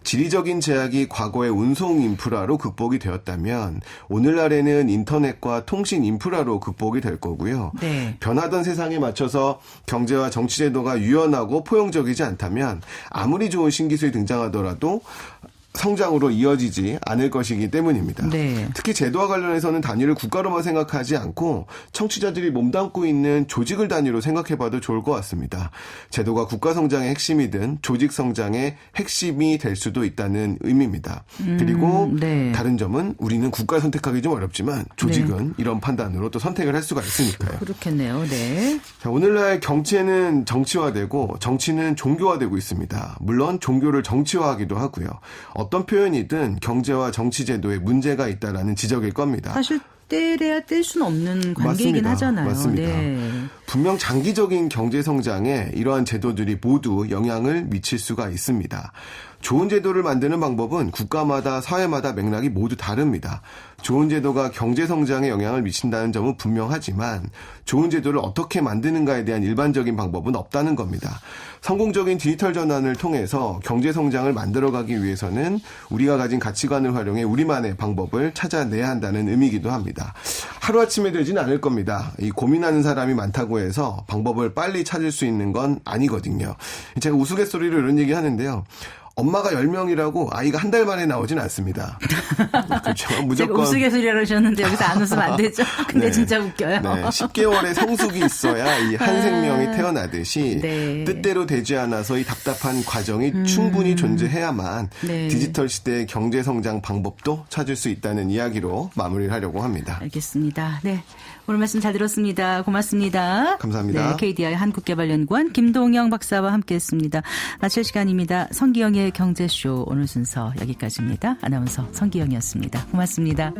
지리적인 제약이 과거의 운송 인프라로 극복이 되었다면 오늘날에는 인터넷과 통신 인프라로 극복이 될 거고요. 네. 변하던 세상에 맞춰서 경제와 정치 제도가 유연하고 포용적이지 않다면 아무리 좋은 신기술이 등장하더라도 성장으로 이어지지 않을 것이기 때문입니다. 네. 특히 제도와 관련해서는 단위를 국가로만 생각하지 않고 청취자들이 몸담고 있는 조직을 단위로 생각해봐도 좋을 것 같습니다. 제도가 국가 성장의 핵심이든 조직 성장의 핵심이 될 수도 있다는 의미입니다. 그리고 네. 다른 점은 우리는 국가를 선택하기 좀 어렵지만 조직은 이런 판단으로 또 선택을 할 수가 있으니까요. 그렇겠네요. 네. 자, 오늘날 경제는 정치화되고 정치는 종교화되고 있습니다. 물론 종교를 정치화하기도 하고요. 어떤 표현이든 경제와 정치 제도에 문제가 있다라는 지적일 겁니다. 사실 떼래야 뗄 수는 없는 관계이긴 맞습니다. 하잖아요. 맞습니다. 네. 분명 장기적인 경제 성장에 이러한 제도들이 모두 영향을 미칠 수가 있습니다. 좋은 제도를 만드는 방법은 국가마다 사회마다 맥락이 모두 다릅니다. 좋은 제도가 경제 성장에 영향을 미친다는 점은 분명하지만 좋은 제도를 어떻게 만드는가에 대한 일반적인 방법은 없다는 겁니다. 성공적인 디지털 전환을 통해서 경제 성장을 만들어가기 위해서는 우리가 가진 가치관을 활용해 우리만의 방법을 찾아내야 한다는 의미이기도 합니다. 하루아침에 되지는 않을 겁니다. 이 고민하는 사람이 많다고 해서 방법을 빨리 찾을 수 있는 건 아니거든요. 제가 우스갯소리로 이런 얘기 하는데요. 엄마가 10명이라고 아이가 한 달 만에 나오진 않습니다. 그렇죠. 무조건. 제가 우스갯소리라고 하셨는데 여기서 안 웃으면 안 되죠. 근데 네. 진짜 웃겨요. 네. 10개월의 성숙이 있어야 이 한 생명이 태어나듯이 네. 뜻대로 되지 않아서 이 답답한 과정이 충분히 존재해야만 네. 디지털 시대의 경제 성장 방법도 찾을 수 있다는 이야기로 마무리를 하려고 합니다. 알겠습니다. 네. 오늘 말씀 잘 들었습니다. 고맙습니다. 감사합니다. 네, KDI 한국개발연구원 김동영 박사와 함께했습니다. 마칠 시간입니다. 성기영의 경제쇼 오늘 순서 여기까지입니다. 아나운서 성기영이었습니다. 고맙습니다.